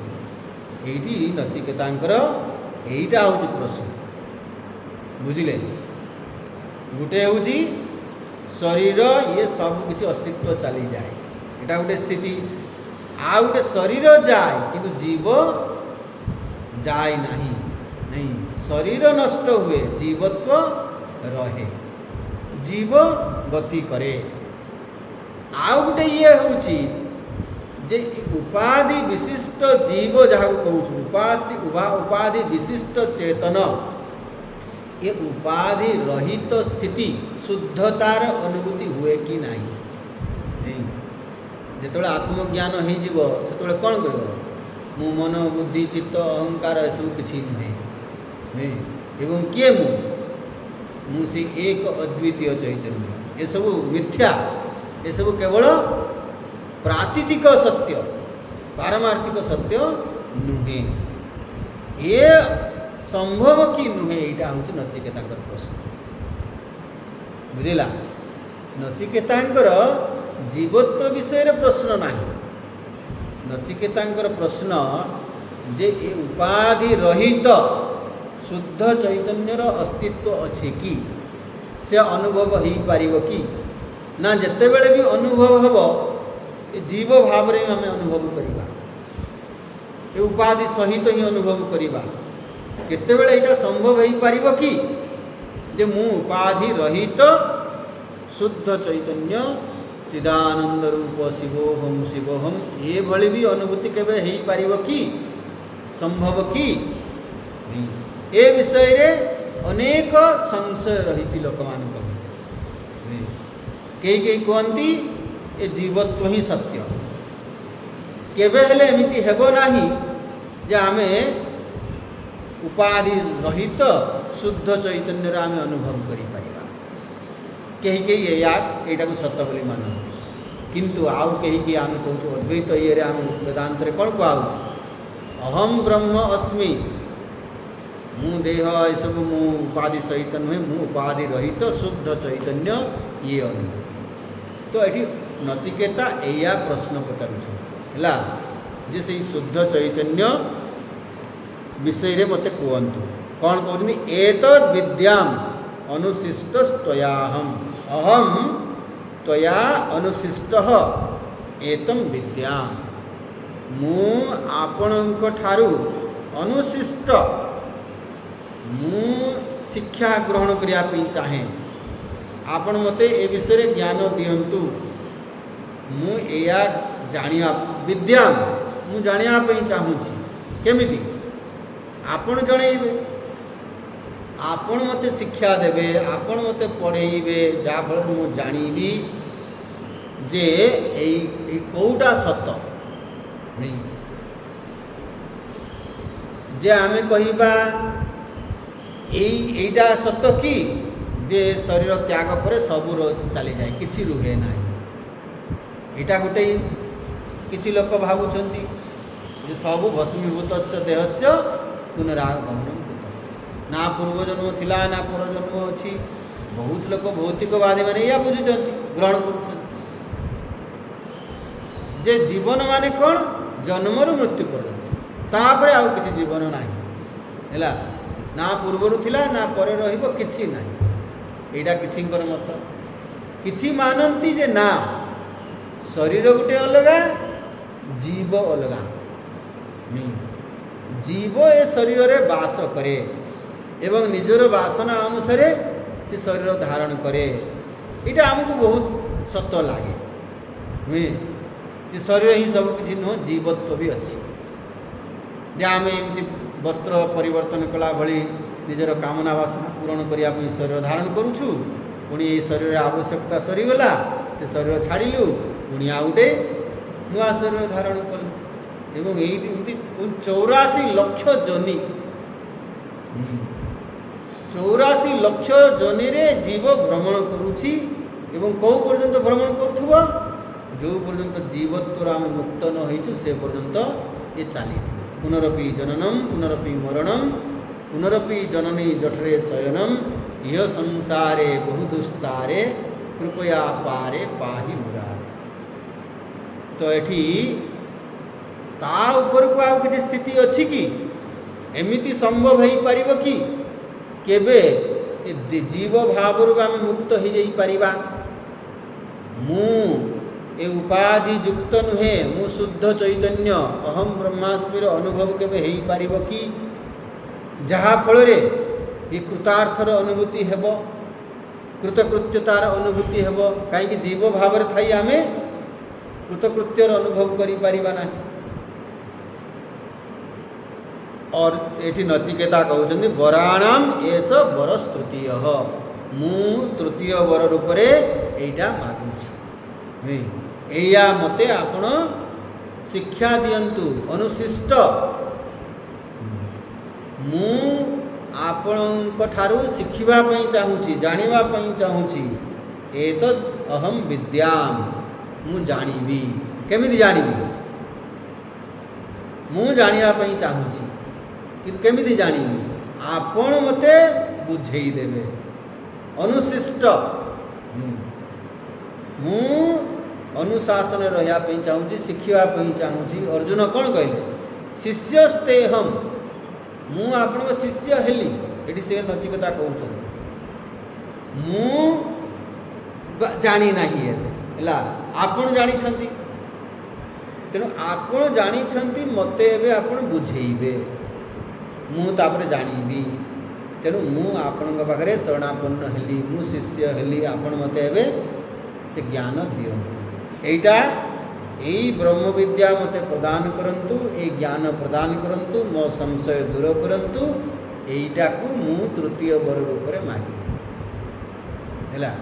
यही नचिकेतांकर यहीटा हूँ प्रश्न बुझिले गोटे हूँ शरीर ये सब किसी अस्तित्व चली जाए यहाँ गोटे स्थिति आ गोटे शरीर जाए किंतु जीव जाए नहीं नहीं शरीर नष्ट हुए जीवत्व रहे जीव गति करे आउ गोटे ये हूँ जे उपाधि विशिष्ट जीव जहाँ कहूँ उपाधि विशिष्ट चेतन ये उपाधि रहित स्थिति शुद्धतार अनुभूति हुए कि नहीं जिते आत्मज्ञान हो कौन कह मु मन बुद्धि चित्त अहंकार सब किसी नुहे एवं किए मुझे एक अद्वितीय चैतन्य ये सब मिथ्या, ये सब केवल प्रातीतिक सत्य, पारमार्थिक सत्य नुहे। ये संभव कि नुहे, यहाँ हूँ नचिकेता प्रश्न। बुझला, नचिकेतांकर जीवत्व विषय प्रश्न ना, नचिकेतांकर प्रश्न जे ये उपाधि रहित शुद्ध चैतन्यर अस्तित्व अच्छे कि से अनुभव हो पारिबो कि ना, जिते बेले भी अनुभव हम जीव भाव में आम अनुभव करवा, ये उपाधि सहित ही अनुभव करवा, केतेबेले एटा संभव हो पारिबो कि जे मु उपाधि रहित शुद्ध चैतन्य चिदानंद रूप शिवोहम शिवोहम, ये भली भी अनुभूति केबे हो पारिबो कि, संभव कि? ए विषय रे अनेक संशय रही लोक मान, कई कई कहती ये जीवत्व ही सत्य, केबे हेले एमिति हेबो नाही जे आमे उपाधि रहित शुद्ध चैतन्य आमे अनुभव करि परिबा। कहीं कहीं यहाँ को सत्य बोली मानती, किंतु आउ कहीं कहीं आम कहूँ अद्वैत ये आम वेदांत कौन कहूँ, अहम ब्रह्म अस्मि, मु देह ये सब मु उपाधि सहित नुहे, मु उपाधि रहित शुद्ध चैतन्य ये अनुभव। तो ये नचिकेता या प्रश्न पचार जे से शुद्ध चैतन्य विषय रे मते कहतु कौन कहते, एतद् विद्याम अनुशिष्ट त्वयाहम, अहम त्वया अनुशिष्ट एतम विद्याम, मु आपणक ठारू अनुशिष्ट, मु शिक्षा ग्रहण करने चाहे, आपण मते ए विषय ज्ञान दियंतु, मु या जानिया विद्याम मु जानिया चाहूँगी, केमिति आपण जणेबे, आपण मते शिक्षा देबे, आपण मते पढ़ेबे, जाफल मु जानिबी जे ए कौटा सत नहीं, जे आमे कहिबा एटा सत कि जे शरीर त्याग पर सब चली जाए, किछि रुहे ना, एटा गोटे किछि लोक भावुचंती जे सब भस्मीभूत देहस्य पुनरागमनम होता, ना पूर्वजन्म थिला ना परजन्म अच्छी। बहुत लोक भौतिकवादी मैंने या बुझुंट ग्रहण कर जीवन माने कौन, जन्मरु मृत्यु पर्यंत, तापर आउ किसी जीवन ना, ना पूर्वर थिला ना पर रहिबो किछि नाही। एटा किछिंकर मत, किछि मानती जे ना शरीर गोटे अलगा, जीव अलगा, जीव ए शरीर रे वास करे एवं निजर वासना अनुसार से शरीर धारण करे। ये आमको बहुत सत लगे नुहे, शरीर ही सब किसी नुह, जीवत्व भी अच्छी। जे आम एमती वस्त्र परिवर्तन कला भली निजर कामना वासना पूरण करने शरीर धारण करुछु, पुणी ये शरीर आवश्यकता सरीगला, से शरीर छाड़िलु, पुणी आ गोटे नुआ शरीर धारण कलु। एवं ये 84 लक्ष जनी, 84 लक्ष जनी रे जीव भ्रमण करुछि एवं कौ पर्यंत भ्रमण करुथुबो, जो पर्यंत जीवत्व आम मुक्त न होइछु से पर्यंत ये चली। पुनरपि जननम पुनरपि मरणम पुनरपि जननी जठरे शयनम, यह संसारे बहुदुस्तारे कृपया पारे पाहि मुरारे। तो एठी ता ऊपर को आउ किसी स्थिति अच्छी कि एमिति संभव हो पारिबो कि केबे जीव भाव आम मुक्त हो जाई परिबा। मु ए उपाधि युक्त नुहे, मु शुद्ध चैतन्य अहम ब्रह्मास्मिर अनुभव केबे हो पारिबो कि जहा फल रे ये कृतार्थर अनुभूति हेब, कृतकृत्यतार अनुभूति हेब, कहीं जीव भाव थी आम कृतकृत्यर अनुभव करि परिबा नाही। और ये नचिकेता कहते वराणाम एस वरस तृतीय, मु तृतीय वर रूप से यहीटा मागुछि, या मते आपण शिक्षा दियंतु अनुशिष्ट, मु आपण ठारू शिखिबा पई चाहूछि, जानिबा पई चाहूछि, एतद् अहम विद्याम मु जानिबी केमिति जानिबी मु जानिया पई चाहूची कि केमिति जानिबी आपण मते बुझेई देबे अनुशिष्ट मु अनुशासन रहिया पई चाहूची शिखिया पई चाहूची अर्जुन कोन कहले शिष्यस्ते हम मु आपण शिष्य हेली एटी से नचिकेता कहउछन मु जानी नाही हैला आपण जानी छंती तेणु आपण जानी छंती मते एबे आपण बुझेइबे मु तापरे जानिबी तेणु मु आपण पाखरे शरणापन्न हेली मु शिष्य हेली आपण मते एबे से ज्ञान दियंतु एटा एई ब्रह्म विद्या मते प्रदान करंतु ए ज्ञान प्रदान करंतु मो संशय दूर करंतु एइटा को मु तृतीय वर रूप रे मागी हैला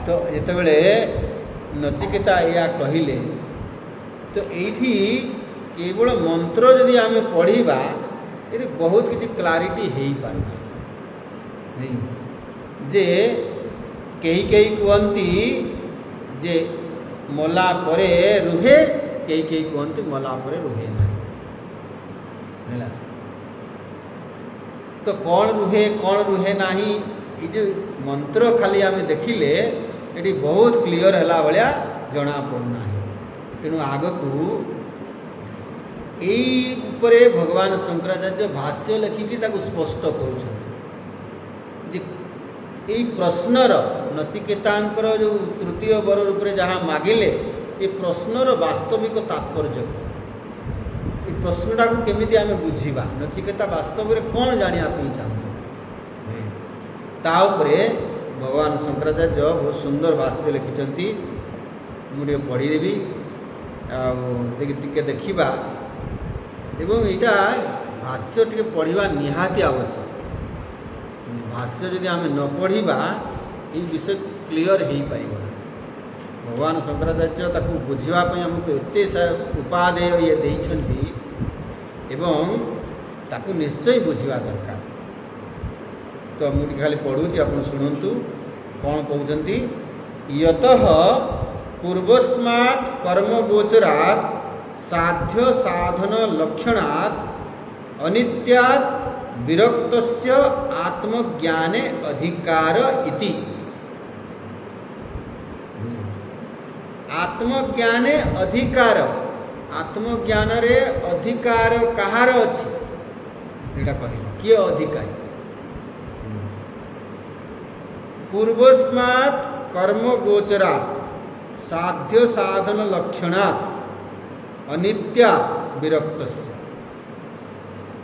तो जितेबले नचिकेता या कहले तो ये केवल मंत्र जदि आम पढ़ा ये बहुत किसी क्लारिटी हो पार नहीं जे कई कहती जे मला परे रुहे कई कहती मला परे रुहे ना तो कौन रुहे नाही ये जो मंत्र खाली आम देखिले ये बहुत क्लियर है भाया जना पड़ना है तेणु आग को ये भगवान शंकराचार्य भाष्य लिखिकी स्पष्ट कर प्रश्नर नचिकेतांकर जो तृतीय वर रूप से जहाँ मागिले ये प्रश्नर वास्तविक तात्पर्य ये प्रश्नटा को केमिति आमे बुझीबा नचिकेता वास्तव में कौन जानिया चाहते ताऊपरे भगवान शंकराचार्य बहुत सुंदर भाष्य लिखिंट मुझे पढ़ीदेवी टे देखा एवं यहाँ भाष्य टे पढ़ा निहाती आवश्यक भाष्य जदि आम न पढ़ा ये विषय क्लीयर हो पार भगवान शंकराचार्य ताकू बुझापी आमको एत उपादेय ये देइछंती एवं ताकू निश्चय बुझा दरकार तो मुझे खाली पढ़ुची आप शुणु कौन कहते यतः पूर्वस्मात् कर्मगोचरात् साध्य साधन लक्षणात् अनित्यात् विरक्तस्य आत्मज्ञाने अधिकार इति आत्मज्ञाने अधिकार आत्मज्ञान रे अधिकार कहार अछि एटा कहि किए अधिकारी पूर्वस्मात् कर्मगोचरात् साध्य साधन लक्षणात् अनित्या विरक्तस्य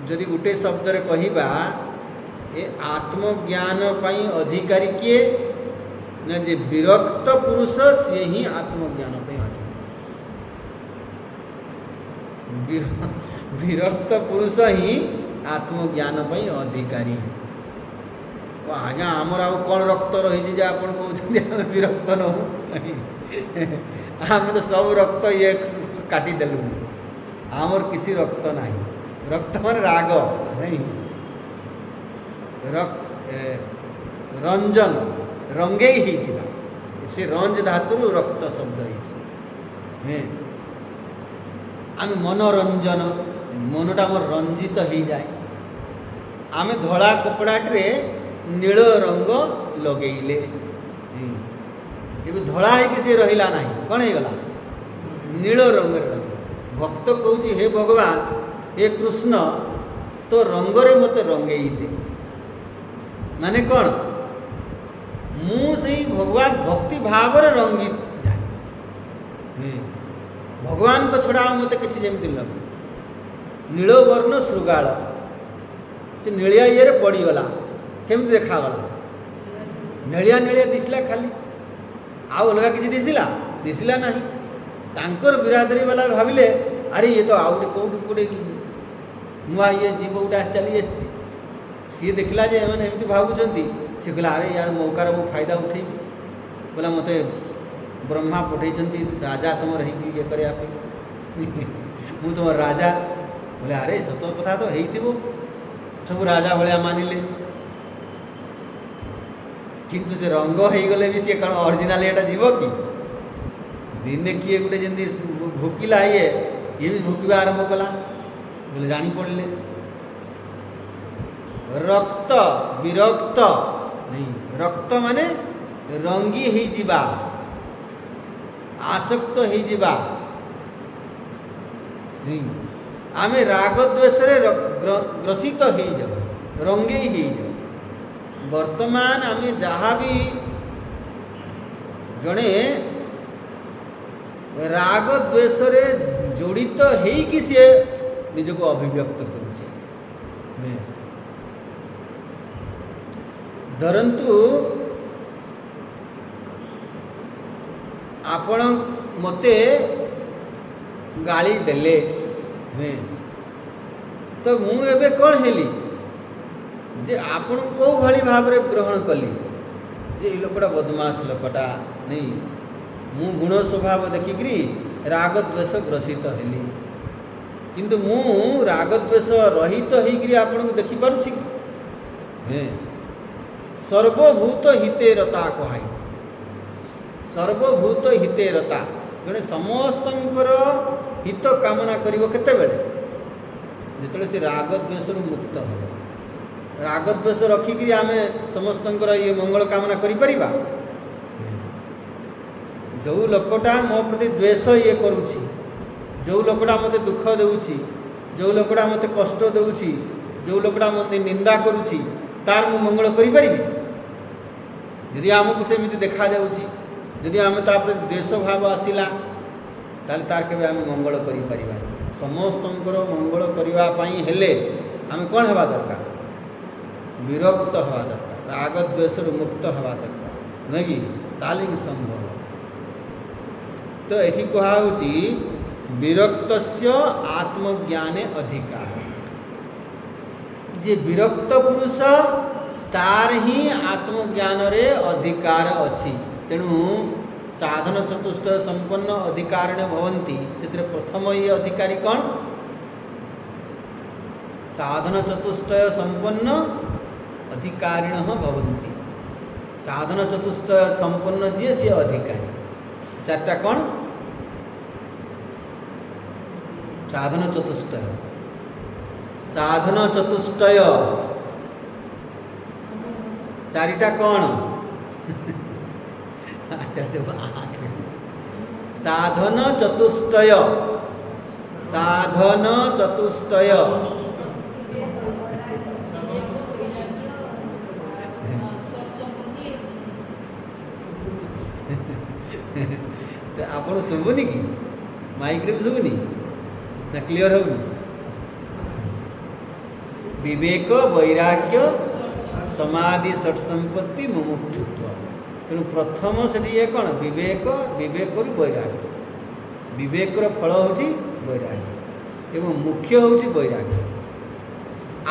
जदि गोटे शब्द रे कहिबा ए आत्मज्ञान पई अधिकारी किए न जे विरक्त पुरुष से ही आत्मज्ञान पई अधिकारी विरक्त पुरुष ही आत्मज्ञान पई अधिकारी आज्ञा आमर आउ कौन रक्त रही जे आप विरक्त न आम तो सब रक्त ये काटिदेलु आमर किसी रक्त नहीं रक्त मान राग नहीं रंजन रंगे ही से रंज धातु रक्त शब्द है आम मनोरंजन मनटा मोर रंजित हो जाए आम धला कपड़ाटे नील रंग लगेले ये धला है सी रहा ना कौन हो गला नील रंग भक्त कहूँ हे भगवान हे कृष्ण तो रंगरे मत रंगे दे माने कौन मुझे भगवान भक्ति भाव रंगित जाए भगवान को छड़ा मत किसी जमी लगे नील वर्ण श्रृगाल से नीलिया ये पड़गला केमती देखागला नीलिया नीलिया दिखला खाली आउ अलग किसी दिशला दिशला ना तांकर बिरादरी वाला भाविले अरे ये तो आउटे कौट गोटे नुआ ये जीव गोटे चली सी देखला जे मैंने एमती भावुंट सी कहला अरे यार मौकार मो फायदा उठे बोला मत ब्रह्मा पठे राजा तुम रही ये करने मु तुम राजा बोले अरे सत कथा तो है सब राजा भाया मानिले किंतु से रंग हो गले भी सी कौन ओरिजिनल एटा जीव कि दिने किए गोटे जमी भूकिला ये भी भूकवा आरंभ कला बोले जानी पड़े रक्त विरक्त नहीं रक्त माने रंगी ही जीवा आसक्त ही जीवा नहीं आमे राग द्वेष ग्रसित हो जाओ रंगे ही जाओ वर्तमान आमे जहाँ भी जड़े राग द्वेष जड़ित होइकि सी निजको अभिव्यक्त करुछि धरंतु आपण मते गाली देले तो मु एबे कौन हेली जे आपण को भली भाव रे ग्रहण कली जे ई लोकटा बदमाश लोकटा नहीं मु गुण स्वभाव देखिकरी राग द्वेष ग्रसित हेली किंतु मु राग द्वेष रहित होइकरी आपण को देखि पारुछि सर्वभूत हितेरता कहाई सर्वभूत हितेरता जड़े समस्तंकर हित कामना करिवो केते बेले जेतले से राग द्वेष मुक्त हो राग द्वेष रखिकी आम समस्तंकर ये मंगल कामना करि परिबा जो लोकटा मो प्रति द्वेष ये करुछि जो लोकटा मते दुख देउछि जो लोकटा मते कष्ट देउछि जो लोकटा मते निंदा करुछि तार मु मंगल करि परिबी यदि आमको सेमिति देखा जाउछि यदि आम तापर द्वेष भाव आसिला ताल तार केबे आम मंगल करि परिबा समस्तंकर मंगल करिवा पई हेले आम कोन हेबा दरकार विरक्त हवा दरकार राग द्वेष मुक्त हवा दरकार नहीं कि तालिम संभव तो एठी कहा होची विरक्तस्य आत्मज्ञाने अधिकार जे विरक्त पुरुष तार ही आत्मज्ञान रे अधिकार अछि तेणु साधन चतुष्टय संपन्न अधिकारिण भवन्ति से प्रथम ये अधिकारी कौन साधन चतुष्टय संपन्न अधिकारिण भवन्ति साधन चतुष्टय संपन्न जी सी अधिकारी चारटा कौन साधन चतुष्टय चारिटा कौन साधन चतुष्टय तो आपन शुभुनी कि माइक रे शुभुनी ना क्लियर होनी विवेक वैराग्य समाधि षट संपत्ति मुमुक्षुत्व तेणु प्रथम से ये कौन विवेक विवेक वैराग्य विवेक फल हूँ वैराग्य एवं मुख्य हूँ वैराग्य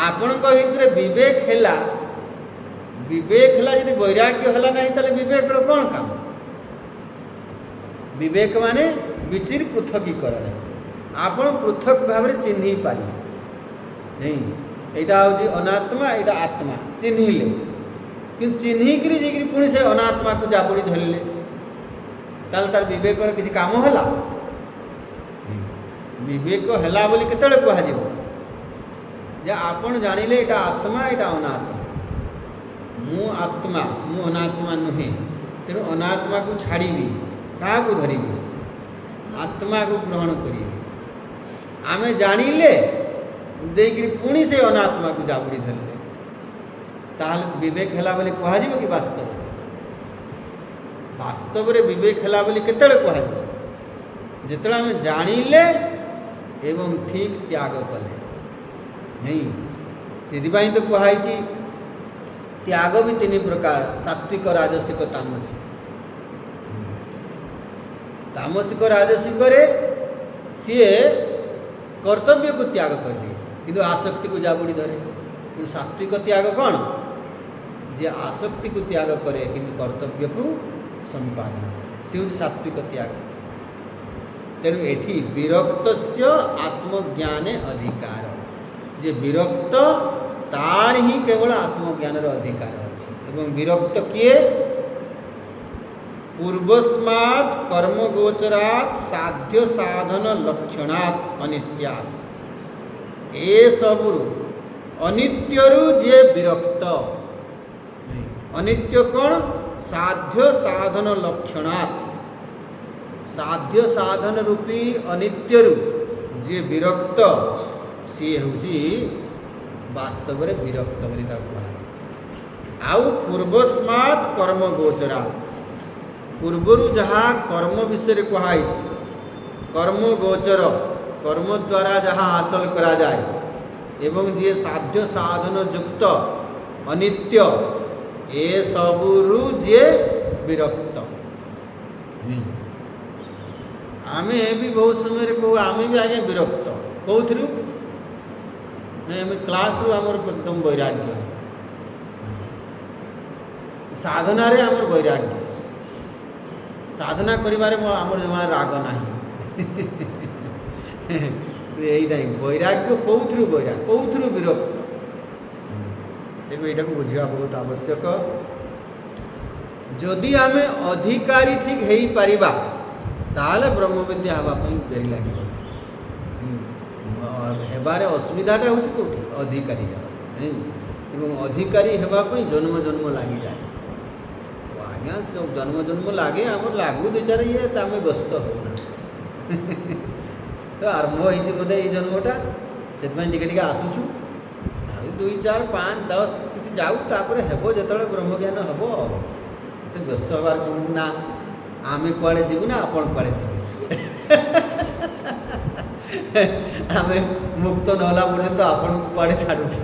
आपण भीतर विवेक है यदि वैराग्य है ना ताले विवेक कौन काम विवेक माने विचिर पृथकीकरण आपण पृथक भाव चिन्ह पारे नहीं यहाँ हूँ अनात्मा यहाँ आत्मा चिन्हिले कि चिन्हिकी जाकि पुणी से अनात्मा को जाबड़ी धरले ताल तार विवेक किसी काम है विवेक है बोली केतले कह जे आपण जानिले यहाँ आत्मा यहाँ अनात्मा मु आत्मा मु अनात्मा नुहे तेणु अनात्मा को छाड़ी क्या धरबी आत्मा को ग्रहण करी आमे जानिले देकरी पुणी से अनात्मा को जाबड़ी धरले ताल विवेक है बोली कह कि वास्तव वास्तव रे विवेक है बोली केतले कह जिते आम जानिले एवं ठीक त्याग कले नहीं से तो कहुई त्याग भी तीन प्रकार सात्विक राजसिक तामसिक तामसिक राजसिक सी कर्तव्य को त्याग कर दिए किंतु आसक्ति को जाबुड़ी धरे कि सात्विक त्याग कौन जे आसक्ति को त्याग करे किंतु कर्तव्य को संपादन से हूँ सात्विक त्याग तेणु एठी विरक्त आत्मज्ञाने अधिकार जे विरक्त तार ही केवल आत्मज्ञान अधिकार अच्छी ଏବଂ ବିରକ୍ତ କିଏ? ପୂର୍ବସ୍ମାତ୍ କର୍ମଗୋଚରାତ୍ ସାଧ୍ୟ ସାଧନ ଲକ୍ଷଣାତ୍ ଅନିତ୍ୟାତ୍। ଏସବୁରୁ ଅନିତ୍ୟରୁ ଯିଏ ବିରକ୍ତ। ଅନିତ୍ୟ କ'ଣ? ସାଧ୍ୟ ସାଧନ ଲକ୍ଷଣାତ୍। ସାଧ୍ୟ ସାଧନ ରୂପୀ ଅନିତ୍ୟରୁ ଯିଏ ବିରକ୍ତ, ସିଏ ହେଉଛି ବାସ୍ତବରେ ବିରକ୍ତ ବୋଲି ତାକୁ କୁହାଯାଇଛି। ଆଉ ପୂର୍ବସ୍ମାତ୍ କର୍ମ ଗୋଚରାତ୍, ପୂର୍ବରୁ ଯାହା କର୍ମ ବିଷୟରେ କୁହାଯାଇଛି, କର୍ମ ଗୋଚର, କର୍ମ ଦ୍ୱାରା ଯାହା ହାସଲ କରାଯାଏ, ଏବଂ ଯିଏ ସାଧ୍ୟ ସାଧନ ଯୁକ୍ତ ଅନିତ୍ୟ, ଏସବୁରୁ ଯିଏ ବିରକ୍ତ। ଆମେ ବି ବହୁତ ସମୟରେ କହୁ ଆମେ ବି ଆଜ୍ଞା ବିରକ୍ତ। କେଉଁଥିରୁ? ଆମେ କ୍ଲାସ୍ରୁ ଆମର ଏକଦମ ବୈରାଗ୍ୟ, ସାଧନାରେ ଆମର ବୈରାଗ୍ୟ, ସାଧନା କରିବାରେ ଆମର ଜମା ରାଗ ନାହିଁ। এইটা বৈরাগ্য কোଉଥିରୁ ବୈରାଗ୍ୟ, କୋଉଥିରୁ ବିରକ୍ତ। ତେଣୁ ଏଇଟାକୁ ବୁଝିବା ବହୁତ ଆବଶ୍ୟକ। ଯଦି ଆମେ ଅଧିକାରୀ ଠିକ୍ ହେଇପାରିବା ତାହେଲେ ବ୍ରହ୍ମବିଦ୍ୟା ହେବା ପାଇଁ ଡେରି ଲାଗିବ। ହେବାରେ ଅସୁବିଧାଟା ହେଉଛି କେଉଁଠି? ଅଧିକାରୀ ହେବା। ଏବଂ ଅଧିକାରୀ ହେବା ପାଇଁ ଜନ୍ମ ଜନ୍ମ ଲାଗିଯାଏ। ଆଜ୍ଞା ଜନ୍ମ ଜନ୍ମ ଲାଗେ, ଆମର ଲାଗୁ ଦୁଇ ଚାରି ଇଏ ତ ଆମେ ବ୍ୟସ୍ତ ହେଉନା। ତ ଆରମ୍ଭ ହେଇଛି ବୋଧେ ଏଇ ଜନ୍ମଟା, ସେଥିପାଇଁ ଟିକେ ଟିକେ ଆସୁଛୁ। ଆଉ 2, 4, 5, 10 କିଛି ଯାଉ, ତାପରେ ହେବ ଯେତେବେଳେ ବ୍ରହ୍ମଜ୍ଞାନ ହେବ। ଏତେ ବ୍ୟସ୍ତ ହେବାର କୌଣସି ନା, ଆମେ କୁଆଡ଼େ ଯିବୁ ନା ଆପଣ କୁଆଡ଼େ ଯିବେ। ଆମେ ମୁକ୍ତ ନହେଲା ପର୍ଯ୍ୟନ୍ତ ଆପଣଙ୍କୁ କୁଆଡ଼େ ଛାଡ଼ୁଛୁ।